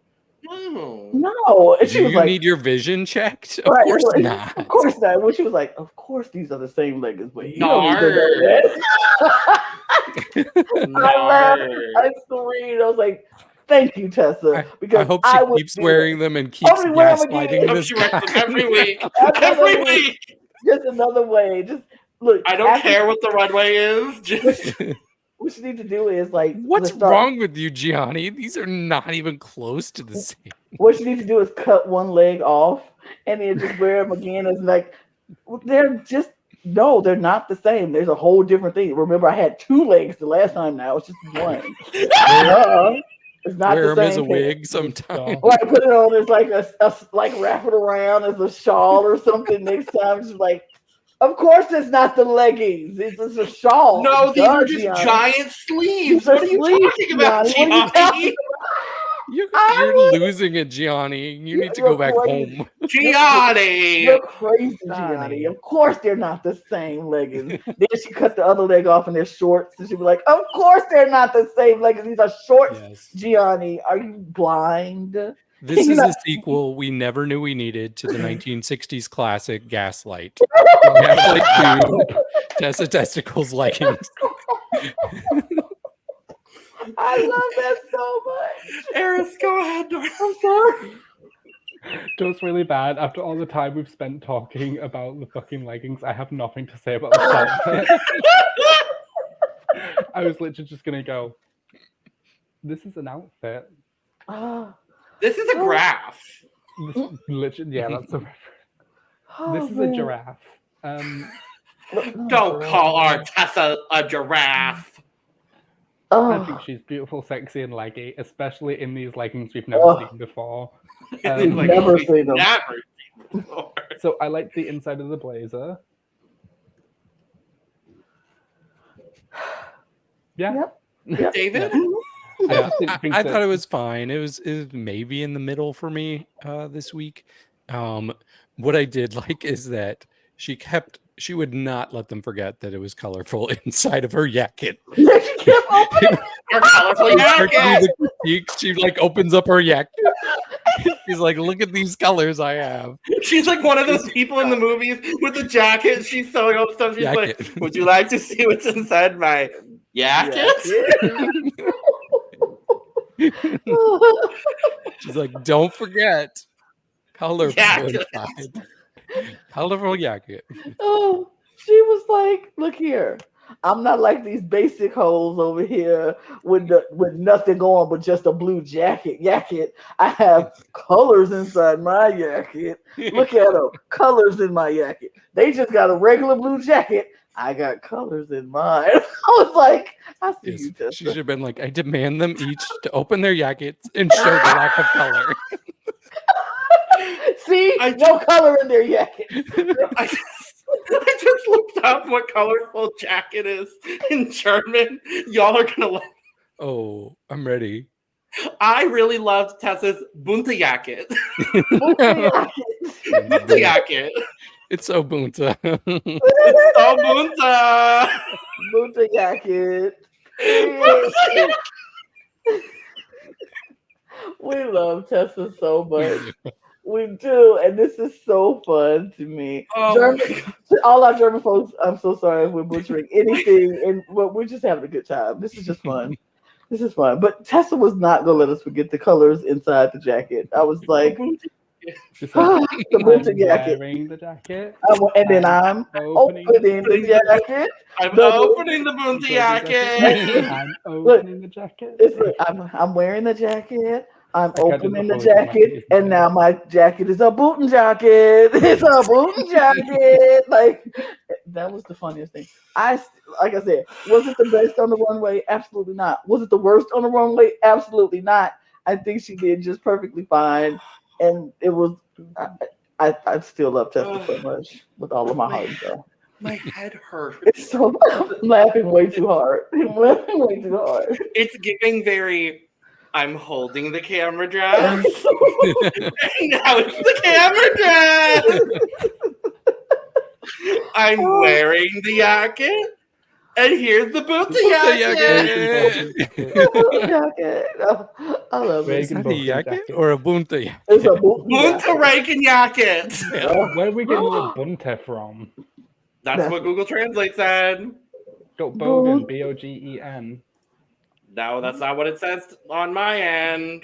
S2: And she
S3: Do
S2: was
S3: you
S2: like,
S3: need your vision checked? Of course not.
S2: Of course not. Well, she was like, of course these are the same leggings, but you
S1: don't need
S2: to know that. I screamed. I was like, thank you, Tessa. Because
S3: I hope she keeps wearing them and keeps gaslighting this guy.
S1: Every week. Every week.
S2: Just another way. Just look.
S1: I don't care what the runway is. Just
S2: what you need to do is like,
S3: what's wrong with you, Gianni? These are not even close to the same.
S2: What you need to do is cut one leg off and then just wear them again as like They're just they're not the same. There's a whole different thing. Remember, I had 2 legs the last time. Now it's just one. It's not
S3: Wear
S2: the
S3: them
S2: same
S3: as a
S2: thing.
S3: wig sometimes.
S2: Like put it on as like a like wrap it around as a shawl or something next time. It's like, of course it's not the leggings. It's just a shawl.
S1: No, these are just
S2: Gianni.
S1: giant sleeves.
S2: These are
S1: What are you
S2: sleeves,
S1: talking about,
S2: Gianni. What are you talking
S1: Gianni?
S3: You're losing it, Gianni. You need to go back
S2: crazy.
S3: home.
S1: Gianni!
S2: You're crazy, Gianni. Of course they're not the same leggings. Then she cut the other leg off and they're shorts. And she'd be like, of course they're not the same leggings. These are shorts,
S3: Yes.
S2: Gianni. Are you blind?
S3: This is a sequel we never knew we needed to the 1960s classic Gaslight. Gaslight 2, Tessa Testicle's leggings.
S2: I love that so much.
S1: Eris, go ahead.
S2: I'm sorry.
S4: Just really bad. After all the time we've spent talking about the fucking leggings, I have nothing to say about the outfit. I was literally just gonna go, this is an outfit.
S1: This is a graph.
S4: This, literally, yeah, that's a reference. This is a giraffe.
S1: Don't call our Tessa a giraffe.
S4: I think she's beautiful, sexy, and leggy, especially in these leggings we've never seen before.
S2: We've never seen them.
S1: Never seen before.
S4: So I like the inside of the blazer. Yeah.
S2: Yep.
S1: David?
S3: I thought it was fine. It was maybe in the middle for me this week. What I did like is that she would not let them forget that it was colorful inside of her jacket.
S2: She kept opening
S1: Her colorful jacket.
S3: She like opens up her jacket. She's like, look at these colors I have.
S1: She's like one of those people in the movies with the jacket. She's sewing up stuff. She's like, would you like to see what's inside my jacket?
S3: She's like, don't forget. Colorful
S1: Jacket.
S3: inside. Colorful jacket.
S2: Oh, she was like, look here. I'm not like these basic hoes over here with nothing on but just a blue jacket. I have colors inside my jacket. Look at them. Colors in my jacket. They just got a regular blue jacket. I got colors in mine. I was like, I see you, Tessa.
S3: She should have been like, I demand them each to open their jackets and show the lack of color.
S2: See? No color in their jacket.
S1: I just looked up what colorful jacket is in German. Y'all are gonna love.
S3: Oh, I'm ready.
S1: I really loved Tessa's bunte jacket.
S2: Bunte
S1: Bunte jacket.
S3: It's so bunta.
S1: It's so bunta.
S2: Bunte jacket. We love Tessa so much. We do, and this is so fun to me. All our German folks, I'm so sorry if we're butchering anything, but we're just having a good time. This is just fun. This is fun. But Tessa was not going to let us forget the colors inside the jacket. I was like, the bunta jacket.
S4: Wearing the jacket.
S2: And then I'm opening the jacket.
S1: I'm opening the bunta jacket.
S4: I'm opening the jacket.
S2: I'm wearing the jacket. I'm opening the jacket, and now my jacket is a bootin' jacket. It's a bootin' jacket. Like, that was the funniest thing. Like I said, was it the best on the runway? Absolutely not. Was it the worst on the runway? Absolutely not. I think she did just perfectly fine, and it was. I still love Tessa so much with all of my heart. So.
S1: My head hurts.
S2: It's so I'm laughing way too hard. I'm laughing way too hard.
S1: It's giving very. I'm holding the camera dress. Now it's the camera dress. I'm wearing the jacket. And here's the bunta
S2: jacket. I love it.
S3: Is that a jacket or a bunta jacket?
S2: It's a bunta
S1: Reagan jacket.
S4: Where are we getting the bunta from?
S1: That's what Google Translate said.
S4: Bogen, B-O-G-E-N.
S1: No, that's not what it says on my end.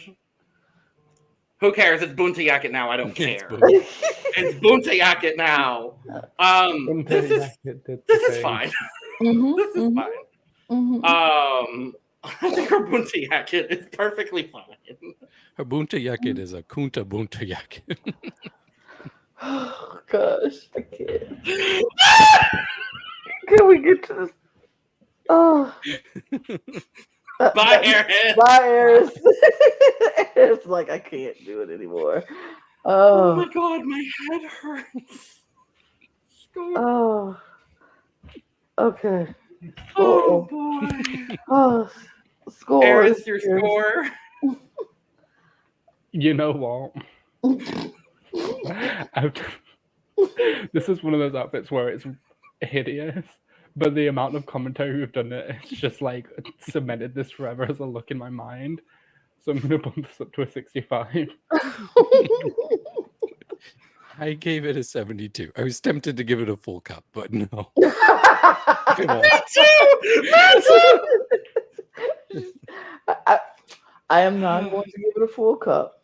S1: Who cares? It's bunta jacket now. I don't care. It's bunta jacket now. This is fine. This is fine. I think her bunta jacket is perfectly fine.
S3: Her bunta jacket is a kunta bunta jacket.
S2: Oh, gosh, I can't. Can we get to this? Oh.
S1: Bye, Eris.
S2: Bye, Eris. It's like, I can't do it anymore.
S1: Oh my
S2: Oh,
S1: god, my head hurts.
S2: oh. Okay.
S1: Oh
S2: Oh,
S1: boy.
S2: oh. Scores.
S1: Eris, your
S2: Eris.
S1: score.
S4: You know what? This is one of those outfits where it's hideous, but the amount of commentary we've done it's just like cemented this forever as a look in my mind. So I'm gonna bump this up to a 65.
S3: I gave it a 72. I was tempted to give it a full cup, but no. Come on.
S1: Me too! Me too!
S2: I am not going to give it a full cup,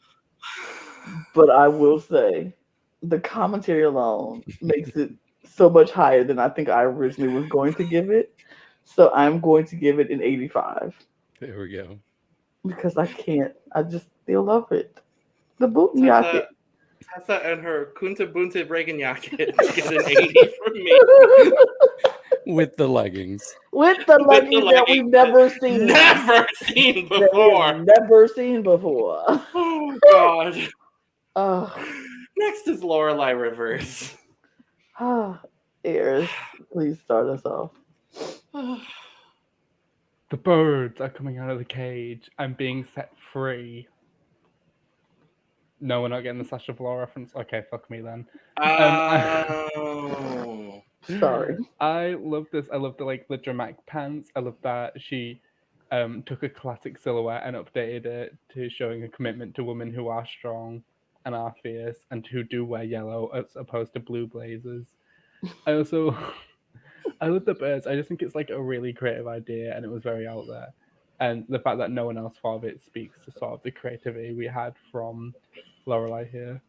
S2: but I will say the commentary alone makes it so much higher than I think I originally was going to give it. So I'm going to give it an 85
S3: There we go.
S2: because I can't. I just still love it. The boot jacket.
S1: Tessa and her Kunta Bunta Reagan jacket get an 80 from me.
S3: With the leggings.
S2: With the leggings that we've never seen.
S1: Never seen
S2: That we
S1: before.
S2: have never seen before.
S1: Oh god.
S2: Oh,
S1: Next is Loreley Rivers.
S2: Eris, please start us off.
S4: The birds are coming out of the cage. I'm being set free. No, we're not getting the Sasha Velour reference. Okay, fuck me then.
S1: Oh.
S2: Sorry.
S4: I love this. I love the dramatic pants. I love that she took a classic silhouette and updated it to showing a commitment to women who are strong and are fierce and who do wear yellow as opposed to blue blazers. I love the birds. I just think it's like a really creative idea and it was very out there. And the fact that no one else thought of it speaks to sort of the creativity we had from Loreley here.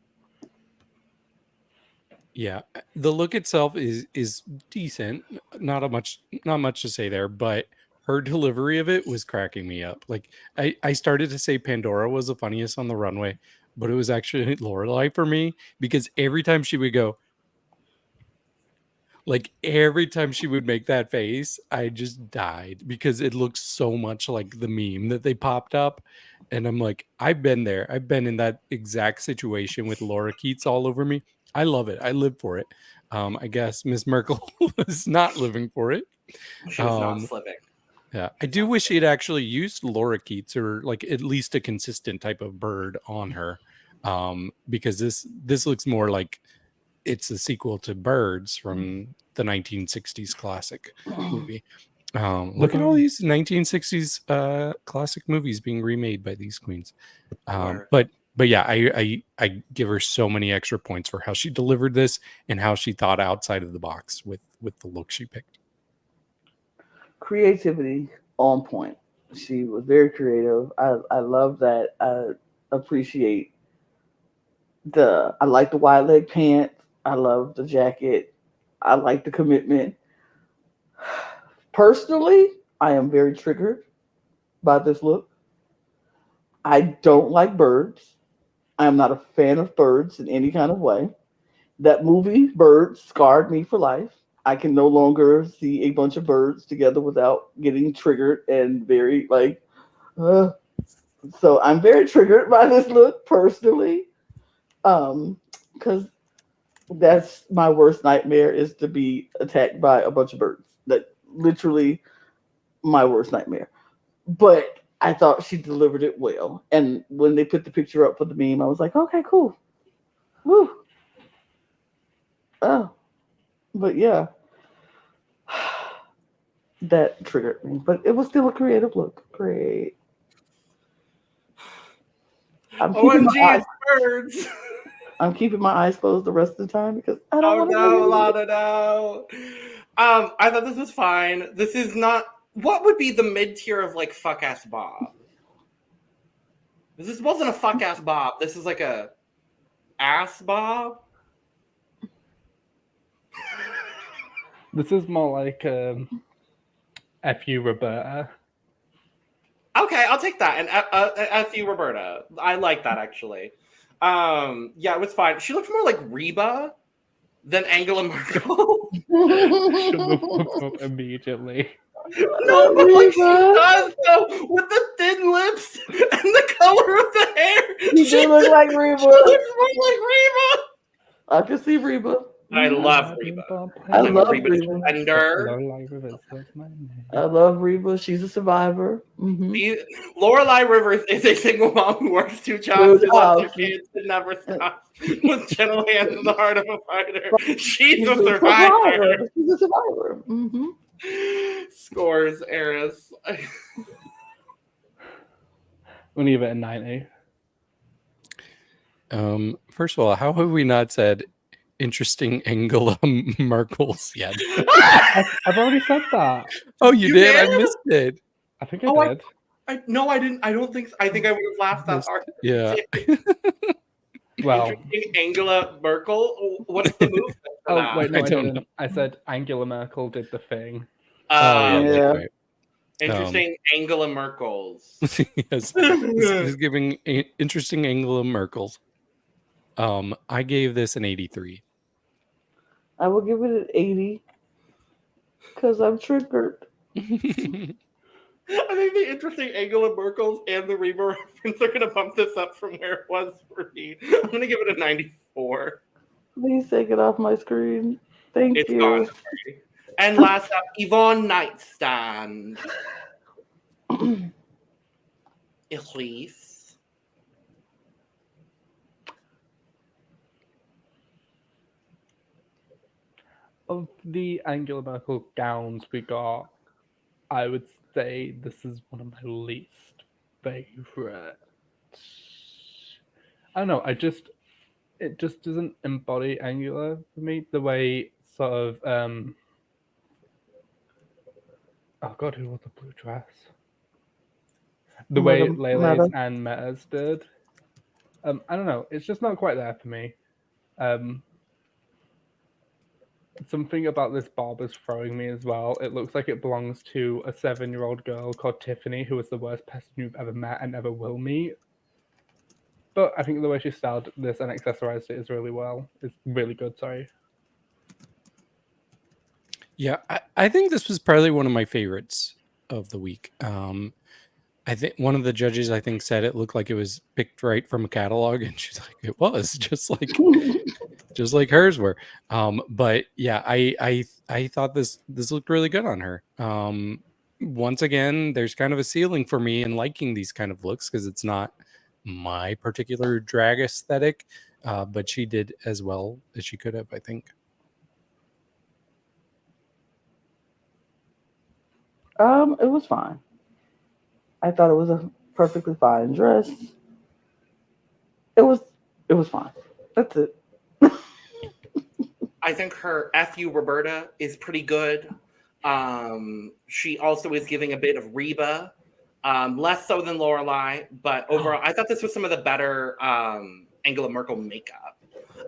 S3: Yeah, the look itself is decent. Not much to say there, but her delivery of it was cracking me up. Like I started to say Pandora was the funniest on the runway, but it was actually Loreley for me because every time she would go, like every time she would make that face, I just died because it looks so much like the meme that they popped up. And I'm like, I've been there. I've been in that exact situation with Laura Keats all over me. I love it. I live for it. I guess Miss Merkel was not living for it.
S1: She was not living.
S3: Yeah, I do wish she had actually used Laura Keats or like at least a consistent type of bird on her, because this looks more like it's a sequel to Birds from the 1960s classic movie. Look at all these 1960s classic movies being remade by these queens. But yeah, I give her so many extra points for how she delivered this and how she thought outside of the box with the look she picked.
S2: Creativity on point. She was very creative. I love that. I appreciate I like the wide leg pants. I love the jacket. I like the commitment. Personally, I am very triggered by this look. I don't like birds. I am not a fan of birds in any kind of way. That movie, Birds, scarred me for life. I can no longer see a bunch of birds together without getting triggered and very so I'm very triggered by this look personally. Because that's my worst nightmare is to be attacked by a bunch of birds. That literally my worst nightmare. But I thought she delivered it well. And when they put the picture up for the meme, I was like, okay, cool. Woo. Oh. But yeah. That triggered me. But it was still a creative look. Great.
S1: OMG, it's birds.
S2: I'm keeping my eyes closed the rest of the time because I don't want to.
S1: Lana, no. I thought this was fine. This is not. What would be the mid tier of like fuck ass Bob? This wasn't a fuck ass Bob. This is like a ass Bob.
S4: This is more like F you, Roberta.
S1: Okay, I'll take that. And F you, Roberta. I like that actually. Yeah, it was fine. She looked more like Reba than Angela Merkel.
S4: Immediately.
S1: No, but like she does though, with the thin lips and the color of the hair.
S2: She do look like Reba.
S1: She looks more like Reba.
S2: I can see Reba.
S1: I love Reba.
S2: I
S1: I'm a
S2: love
S1: Reba
S2: Reba.
S1: defender.
S4: Loreley Rivers was my name.
S2: I love Reba. She's a survivor.
S1: Loreley Rivers is a single mom who works 2 jobs, who loves her kids, and never stops with gentle hands and the heart of a fighter. She's a survivor.
S2: She's a survivor.
S1: Scores, Eris.
S4: We'll give it a 90.
S3: First of all, how have we not said interesting Angela Merkel's yet?
S4: I've already said that.
S3: Oh, you did? I missed it.
S4: I think I did.
S1: No, I didn't. I don't think. I think I would have laughed that hard.
S3: Yeah.
S4: Well,
S1: interesting Angela Merkel. What's the move?
S4: wait, no,
S3: I
S4: I
S3: don't
S4: didn't. I said Angela Merkel did the thing.
S3: Yeah. Right.
S1: Interesting Angela Merkel's.
S3: Yes. This is giving interesting Angela Merkel's. I gave this an 83.
S2: I will give it an 80 because I'm triggered.
S1: I think the interesting Angela Merkel's and the Reba reference are going to bump this up from where it was for me. I'm going to give it a 94.
S2: Please take it off my screen. Thank
S1: It's
S2: you.
S1: gone. Sorry. And last up, Yvonne Nightstand. Elise.
S4: Of the Angela Merkel gowns we got, I would say this is one of my least favorite. I don't know. It just doesn't embody Angela for me. The way sort of oh god, who wore the blue dress? The way Lele's and Meta's did. I don't know. It's just not quite there for me. Something about this bob is throwing me as well. It looks like it belongs to a 7-year-old girl called Tiffany, who is the worst person you've ever met and ever will meet. But I think the way she styled this and accessorized it is really well. It's really good, sorry.
S3: Yeah, I think this was probably one of my favorites of the week. I think one of the judges, I think, said it looked like it was picked right from a catalog, and she's like, it was just like hers were. But yeah, I thought this looked really good on her. Once again, there's kind of a ceiling for me in liking these kind of looks because it's not my particular drag aesthetic, but she did as well as she could have, I think.
S2: It was fine. I thought it was a perfectly fine dress. It was fine. That's it.
S1: I think her F.U. Roberta is pretty good. She also is giving a bit of Reba, less so than Loreley, but overall, I thought this was some of the better Angela Merkel makeup.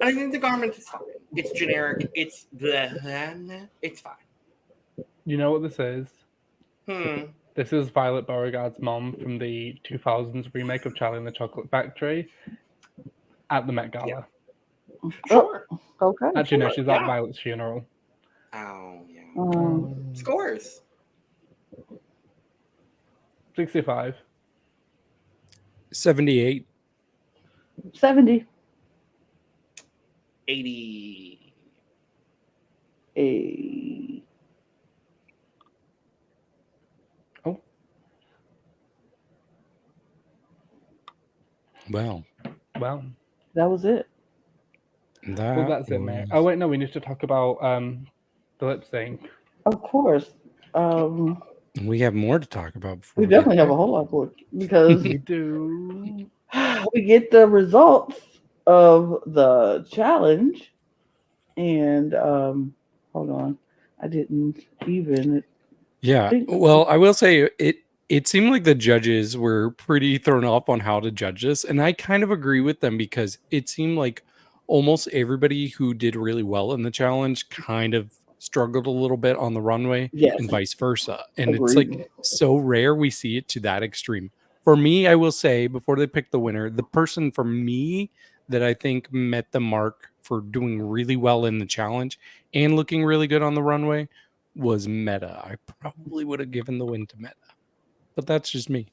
S1: And I think the garment is fine. It's generic. It's it's fine.
S4: You know what this is? This is Violet Beauregard's mom from the 2000s remake of Charlie and the Chocolate Factory at the Met Gala.
S1: Yeah. Sure.
S2: Okay.
S4: Actually, no, she's at Violet's funeral.
S1: Oh, yeah. Scores.
S4: 65.
S3: 78.
S2: 70.
S1: 80.
S4: Oh.
S3: Well.
S2: That was it.
S4: That's it, mate. Oh, wait, no, we need to talk about the lip sync.
S2: Of course.
S3: We have more to talk about before
S2: We definitely have a whole lot more because
S4: We do.
S2: we get the results of the challenge. And hold on. I didn't even.
S3: Yeah. Well, I will say it seemed like the judges were pretty thrown off on how to judge this. And I kind of agree with them because it seemed like almost everybody who did really well in the challenge kind of struggled a little bit on the runway and vice versa. And
S2: Agreed.
S3: It's like so rare we see it to that extreme. For me, I will say before they pick the winner, the person for me that I think met the mark for doing really well in the challenge and looking really good on the runway was Meta. I probably would have given the win to Meta, but that's just me.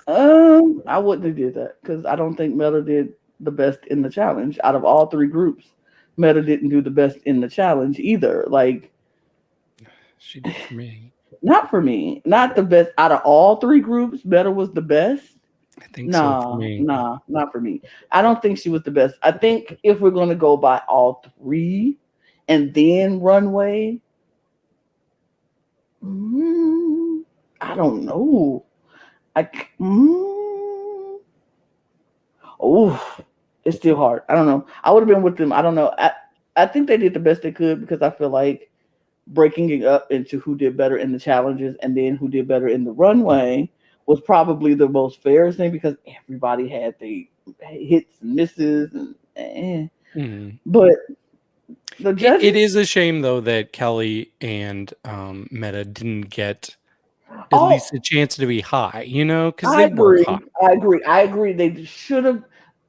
S2: I wouldn't have did that because I don't think Meta did the best in the challenge. Out of all three groups, Meta didn't do the best in the challenge either. Like,
S3: she did for me.
S2: Not for me. Not the best out of all three groups. Meta was the best.
S3: I think so for me.
S2: Nah, not for me. I don't think she was the best. I think if we're going to go by all three and then Runway, I don't know. It's still hard. I don't know. I would have been with them. I don't know. I think they did the best they could because I feel like breaking it up into who did better in the challenges and then who did better in the runway was probably the most fair thing because everybody had the hits and misses but the judges,
S3: it is a shame though that Kelly and Meta didn't get at least a chance to be high, because they were high.
S2: I agree. They should have.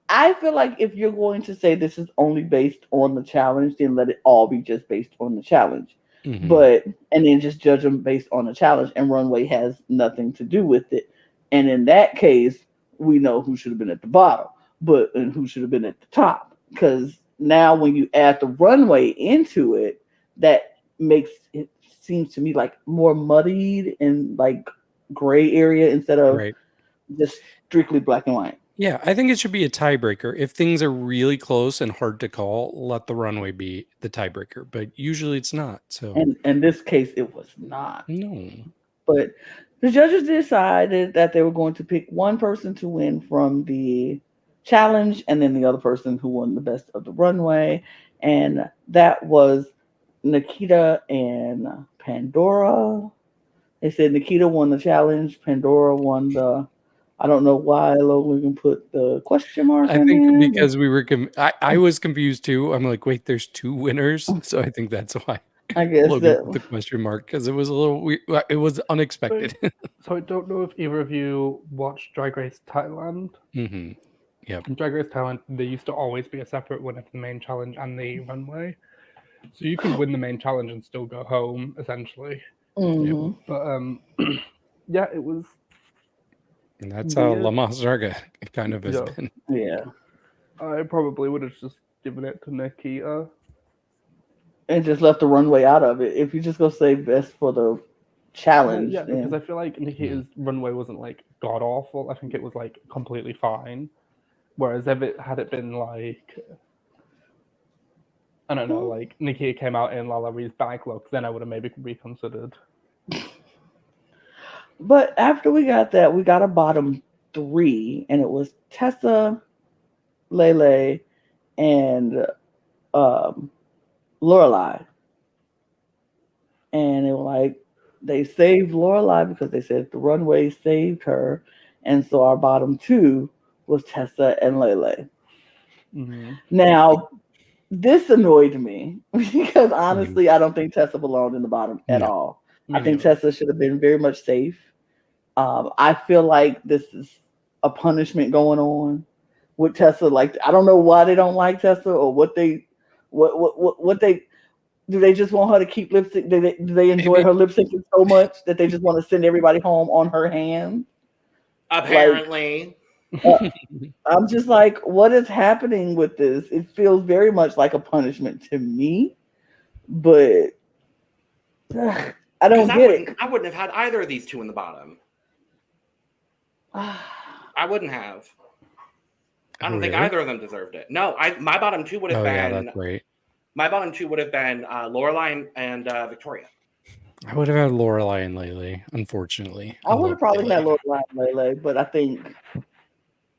S2: I feel like if you're going to say this is only based on the challenge, then let it all be just based on the challenge. And then just judge them based on the challenge, and Runway has nothing to do with it. And in that case, we know who should have been at the bottom, and who should have been at the top. Because now when you add the Runway into it, that makes it seems to me like more muddied and like gray area instead of just strictly black and white.
S3: Yeah, I think it should be a tiebreaker. If things are really close and hard to call, let the Runway be the tiebreaker. But usually it's not. So,
S2: and in this case, it was not.
S3: No.
S2: But the judges decided that they were going to pick one person to win from the challenge, and then the other person who won the best of the runway, and that was Nikita and Pandora. They said Nikita won the challenge, Pandora won the. I don't know why Logan put the question mark.
S3: I think because we were, I was confused too. I'm like, wait, there's two winners, so I think that's why.
S2: I guess
S3: Logan put the question mark because it was a little weird. It was unexpected.
S4: So I don't know if either of you watched Drag Race Thailand.
S3: Yeah.
S4: In Drag Race Thailand, there used to always be a separate winner for the main challenge and the runway, so you could win the main challenge and still go home essentially. But yeah, it was.
S3: And that's how La Mazarga kind of has been.
S2: Yeah.
S4: I probably would have just given it to Nikita.
S2: And just left the runway out of it. If you just go say best for the challenge.
S4: Yeah, because I feel like Nikita's runway wasn't like god awful. I think it was like completely fine. Whereas if it had been like, I don't know, like Nikita came out in Lalauel's bag look, then I would have maybe reconsidered.
S2: But after we got that, we got a bottom three, and it was Tessa, Lele, and Loreley. And it was like they saved Loreley because they said the runway saved her, and so our bottom two was Tessa and Lele. Now, this annoyed me because honestly, I don't think Tessa belonged in the bottom at all. I think Tessa should have been very much safe. I feel like this is a punishment going on with Tessa. Like, I don't know why they don't like Tessa or what they do. They just want her to keep lip sync. Do they enjoy her lip syncing so much that they just want to send everybody home on her hands?
S1: Apparently.
S2: I'm just like, what is happening with this? It feels very much like a punishment to me, but I don't get it.
S1: I wouldn't have had either of these two in the bottom. I wouldn't have. I don't think either of them deserved it. No, my bottom two would have been.
S3: Yeah, that's great.
S1: My bottom two would have been Loreley and Victoria.
S3: I would have had Loreley and Lele, unfortunately.
S2: I would have probably had Loreley and Lele, but I think,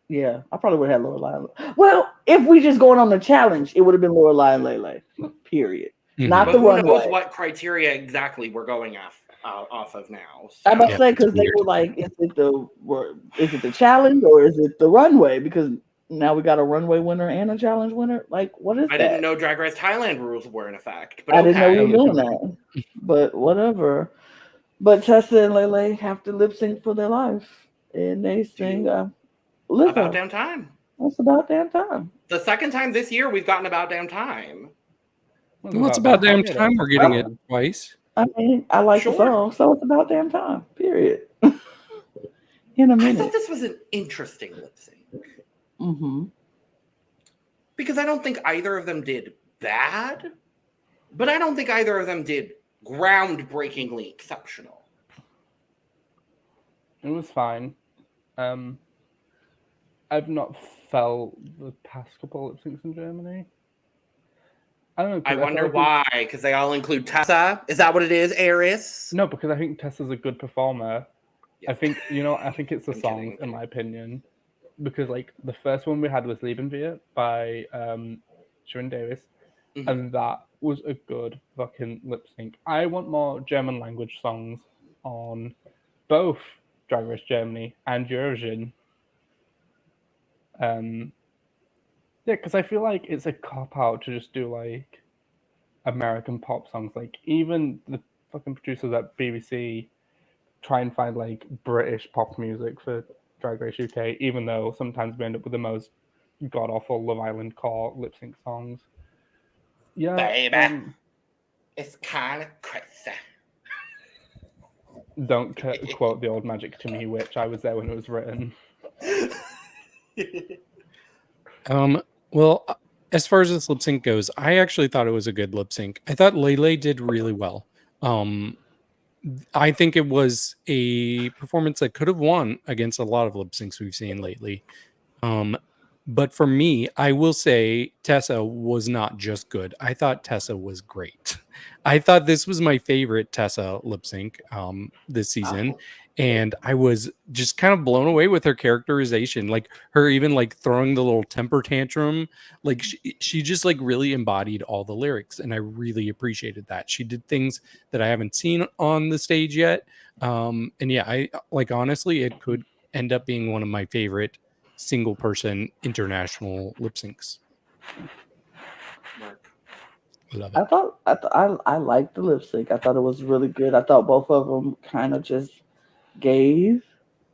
S2: yeah, I probably would have had Loreley. Well, if we just going on the challenge, it would have been Loreley and Lele. Period. Not
S1: but
S2: the
S1: who
S2: runway.
S1: knows what criteria exactly we're going off of now? So.
S2: I'm about to say because they were like, is it the challenge or is it the runway? Because now we got a runway winner and a challenge winner. Like, what is that?
S1: I didn't know Drag Race Thailand rules were in effect. But
S2: I didn't know we were doing that. But whatever. But Tessa and Lele have to lip sync for their life, and they sing
S1: About Damn Time.
S2: That's about damn time.
S1: The second time this year we've gotten About Damn Time.
S3: Well, it's about damn time we're getting it twice.
S2: I mean, I like the song, so it's about damn time. Period. In a
S1: I
S2: minute.
S1: thought this was an interesting lip sync.
S2: Mm-hmm.
S1: Because I don't think either of them did bad, but I don't think either of them did groundbreakingly exceptional.
S4: It was fine. I've not felt the past couple lip syncs in Germany. I don't know.
S1: I wonder why, because they all include Tessa. Is that what it is, Eris?
S4: No, because I think Tessa's a good performer.
S1: Yeah.
S4: I think it's the songs, in my opinion. Because like the first one we had was Leben Wir by Sharon Davis, and that was a good fucking lip sync. I want more German language songs on both Drag Race Germany and Eurovision. Yeah, because I feel like it's a cop-out to just do like American pop songs. Like even the fucking producers at BBC try and find like British pop music for Drag Race UK, even though sometimes we end up with the most god-awful Love Island core lip sync songs. Yeah,
S1: baby, it's kind of crazy.
S4: Don't quote the old Magic to Me, which I was there when it was written.
S3: Well, as far as this lip sync goes, I actually thought it was a good lip sync. I thought Lele did really well. I think it was a performance that could have won against a lot of lip syncs we've seen lately. But for me, I will say Tessa was not just good. I thought Tessa was great. I thought this was my favorite Tessa lip sync this season. And I was just kind of blown away with her characterization, like her even like throwing the little temper tantrum. Like she just like really embodied all the lyrics. And I really appreciated that. She did things that I haven't seen on the stage yet. And yeah, I like, honestly, it could end up being one of my favorite single person international lip syncs. Love it.
S2: I liked the lip sync. I thought it was really good. I thought both of them kind of just gave.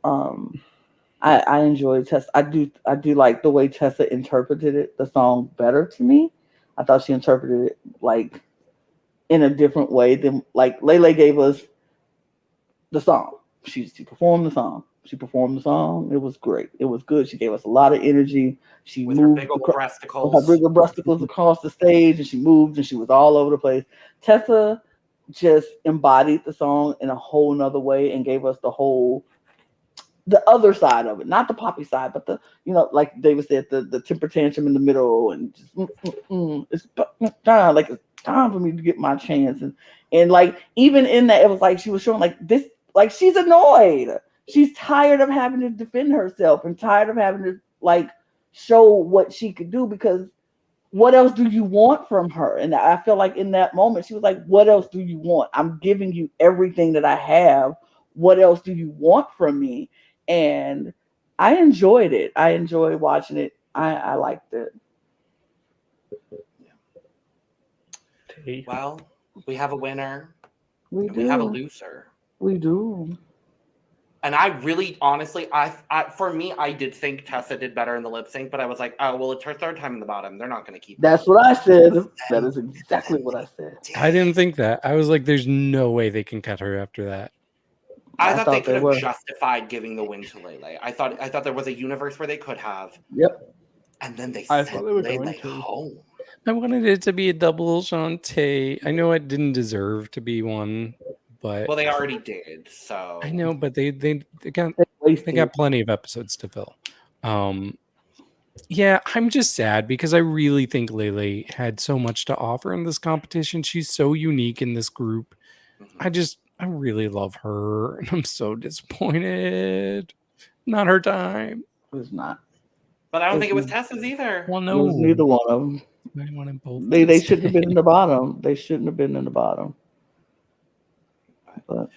S2: I enjoyed Tessa. I do like the way Tessa interpreted the song better to me. I thought she interpreted it like in a different way than like Lele gave us the song. She performed the song. She performed the song. It was great. It was good. She gave us a lot of energy. She
S1: with
S2: moved
S1: her big old breasticles.
S2: her bigger breasticles across the stage, and she moved, and she was all over the place. Tessa just embodied the song in a whole nother way and gave us the other side of it, not the poppy side, but the, you know, like David said, the temper tantrum in the middle, and just it's like it's time for me to get my chance, and like even in that, it was like she was showing like this, like she's annoyed. She's tired of having to defend herself and tired of having to like show what she could do, because what else do you want from her? And I feel like in that moment, she was like, what else do you want? I'm giving you everything that I have. What else do you want from me? And I enjoyed it. I enjoyed watching it. I liked it.
S1: Well, we have a winner.
S2: We
S1: have a loser.
S2: We do.
S1: And I really, honestly, for me, I did think Tessa did better in the lip sync, but I was like, oh, well, it's her third time in the bottom. They're not going to keep.
S2: That's what I said. That is exactly what I said.
S3: I didn't think that. I was like, there's no way they can cut her after that.
S1: I thought they could have justified giving the win to Lele. I thought there was a universe where they could have.
S2: Yep.
S1: And then they sent Lele home.
S3: I wanted it to be a double Shantae. I know it didn't deserve to be one. But
S1: well, they already did, so
S3: I know, but they got plenty of episodes to fill. Yeah, I'm just sad because I really think Lele had so much to offer in this competition. She's so unique in this group. I really love her, and I'm so disappointed. Not her time.
S2: It was not.
S1: But I don't think it was Tessa's either.
S3: Well, no,
S2: it was neither one of them. They shouldn't have been in the bottom. They shouldn't have been in the bottom. But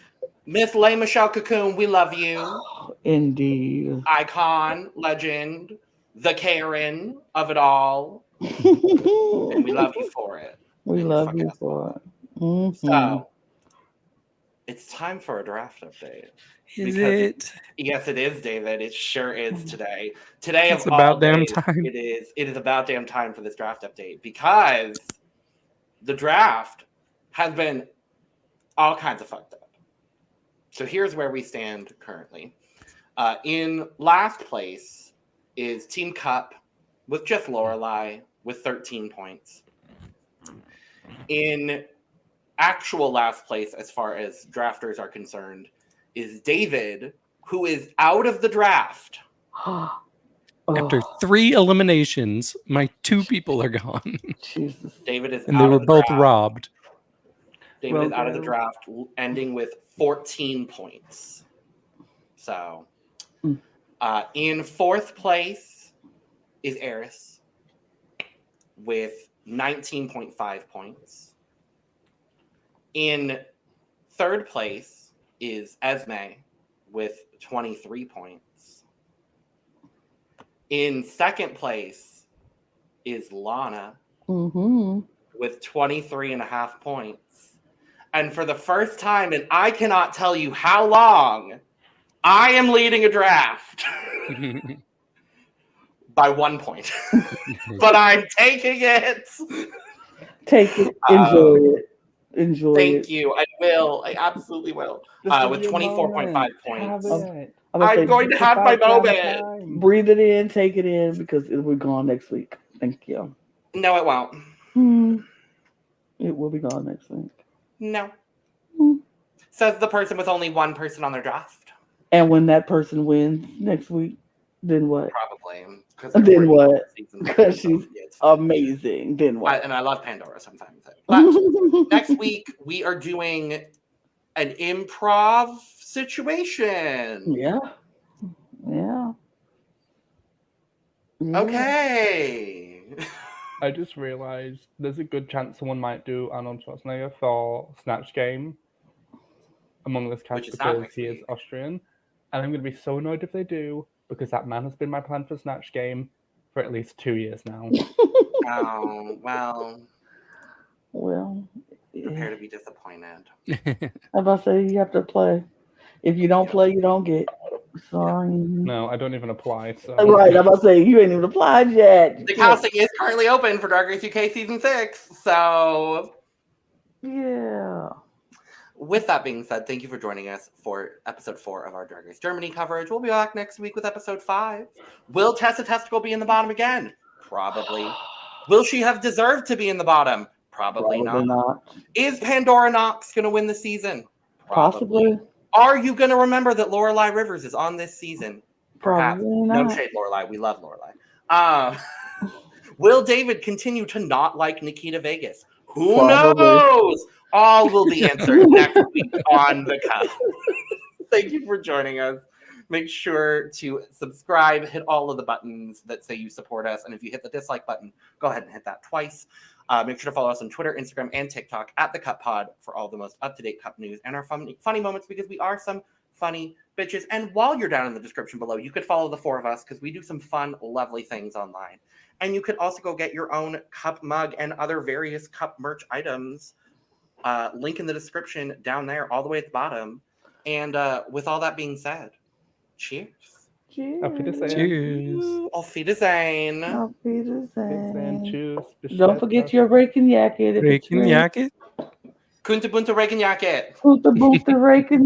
S1: Miss Lele Cocoon, we love you.
S2: Indeed.
S1: Icon, legend, the Karen of it all. And we love you for it.
S2: We love you for it. Mm-hmm.
S1: So, It's time for a draft update.
S3: Is
S1: Because-
S3: it?
S1: Yes, it is, David. It sure is today. Today
S3: It's
S1: of all
S3: about damn
S1: days,
S3: time.
S1: It is about damn time for this draft update because the draft has been all kinds of fucked up. So here's where we stand currently. In last place is Team Cup with just Loreley with 13 points. In actual last place, as far as drafters are concerned, is David, who is out of the draft.
S3: After 3 eliminations, my 2 people are gone.
S2: Jesus.
S1: David is
S3: And
S1: out
S3: they were
S1: of the
S3: both
S1: draft.
S3: robbed.
S1: David is out of the
S2: Well,
S1: draft, ending with 14 points. So, in 4th place is Eris with 19.5 points. In 3rd place is Esme with 23 points. In 2nd place is Lana
S2: Mm-hmm.
S1: with 23.5 points. And for the first time, and I cannot tell you how long, I am leading a draft by 1 point. But I'm taking it.
S2: Take it. Enjoy it. Enjoy
S1: Thank
S2: it.
S1: you. I will. I absolutely will. With 24.5 points. I'm going to have my moment.
S2: Breathe it in, take it in, because it will be gone next week. Thank you.
S1: No, it won't.
S2: It will be gone next week.
S1: No.
S2: Hmm.
S1: Says the person with only one person on their draft.
S2: And when that person wins next week, then what?
S1: Probably.
S2: Then what?
S1: Season
S2: Because
S1: three.
S2: she's amazing. Then what?
S1: And I love Pandora sometimes. But next week, we are doing an improv situation.
S2: Yeah.
S1: Okay.
S4: I just realized there's a good chance someone might do Arnold Schwarzenegger for Snatch Game among this cast
S1: Which is not
S4: because
S1: next
S4: he is
S1: week.
S4: Austrian. And I'm going to be so annoyed if they do because that man has been my plan for Snatch Game for at least 2 years now.
S1: Oh, well,
S2: Well,
S1: prepare to be disappointed.
S2: I'm about to say you have to play. If you don't play, you don't get. Sorry.
S4: No, I don't even apply. So
S2: Right, I'm about to say you ain't even applied yet.
S1: The casting is currently open for Drag Race UK Season 6. So,
S2: Yeah.
S1: with that being said, thank you for joining us for episode 4 of our Drag Race Germany coverage. We'll be back next week with episode 5. Will Tessa Testicle be in the bottom again? Probably. Will she have deserved to be in the bottom? Probably not. Is Pandora Nox going to win the season?
S2: Possibly.
S1: Are you going to remember that Loreley Rivers is on this season? Perhaps.
S2: Probably
S1: No
S2: not.
S1: shade, Loreley. We love Loreley. Will David continue to not like Nikita Vegaz? Who
S2: Probably.
S1: knows? All will be answered next week on The Cup. Thank you for joining us. Make sure to subscribe, hit all of the buttons that say you support us. And if you hit the dislike button, go ahead and hit that twice. Make sure to follow us on Twitter, Instagram, and TikTok at The Cup Pod for all the most up-to-date Cup news and our funny moments, because we are some funny bitches. And while you're down in the description below, you could follow the 4 of us because we do some fun, lovely things online. And you could also go get your own cup mug and other various cup merch items. Link in the description down there, all the way at the bottom. And with all that being said, cheers.
S4: Auf Wiedersehen.
S3: Cheers.
S1: Auf Wiedersehen.
S2: Auf Wiedersehen.
S4: Tschüss. Bis
S2: Don't
S4: später.
S2: forget your raking jacket.
S3: Breaking jacket.
S1: Kunte bunte Regenjacket.
S2: Put the boot the raking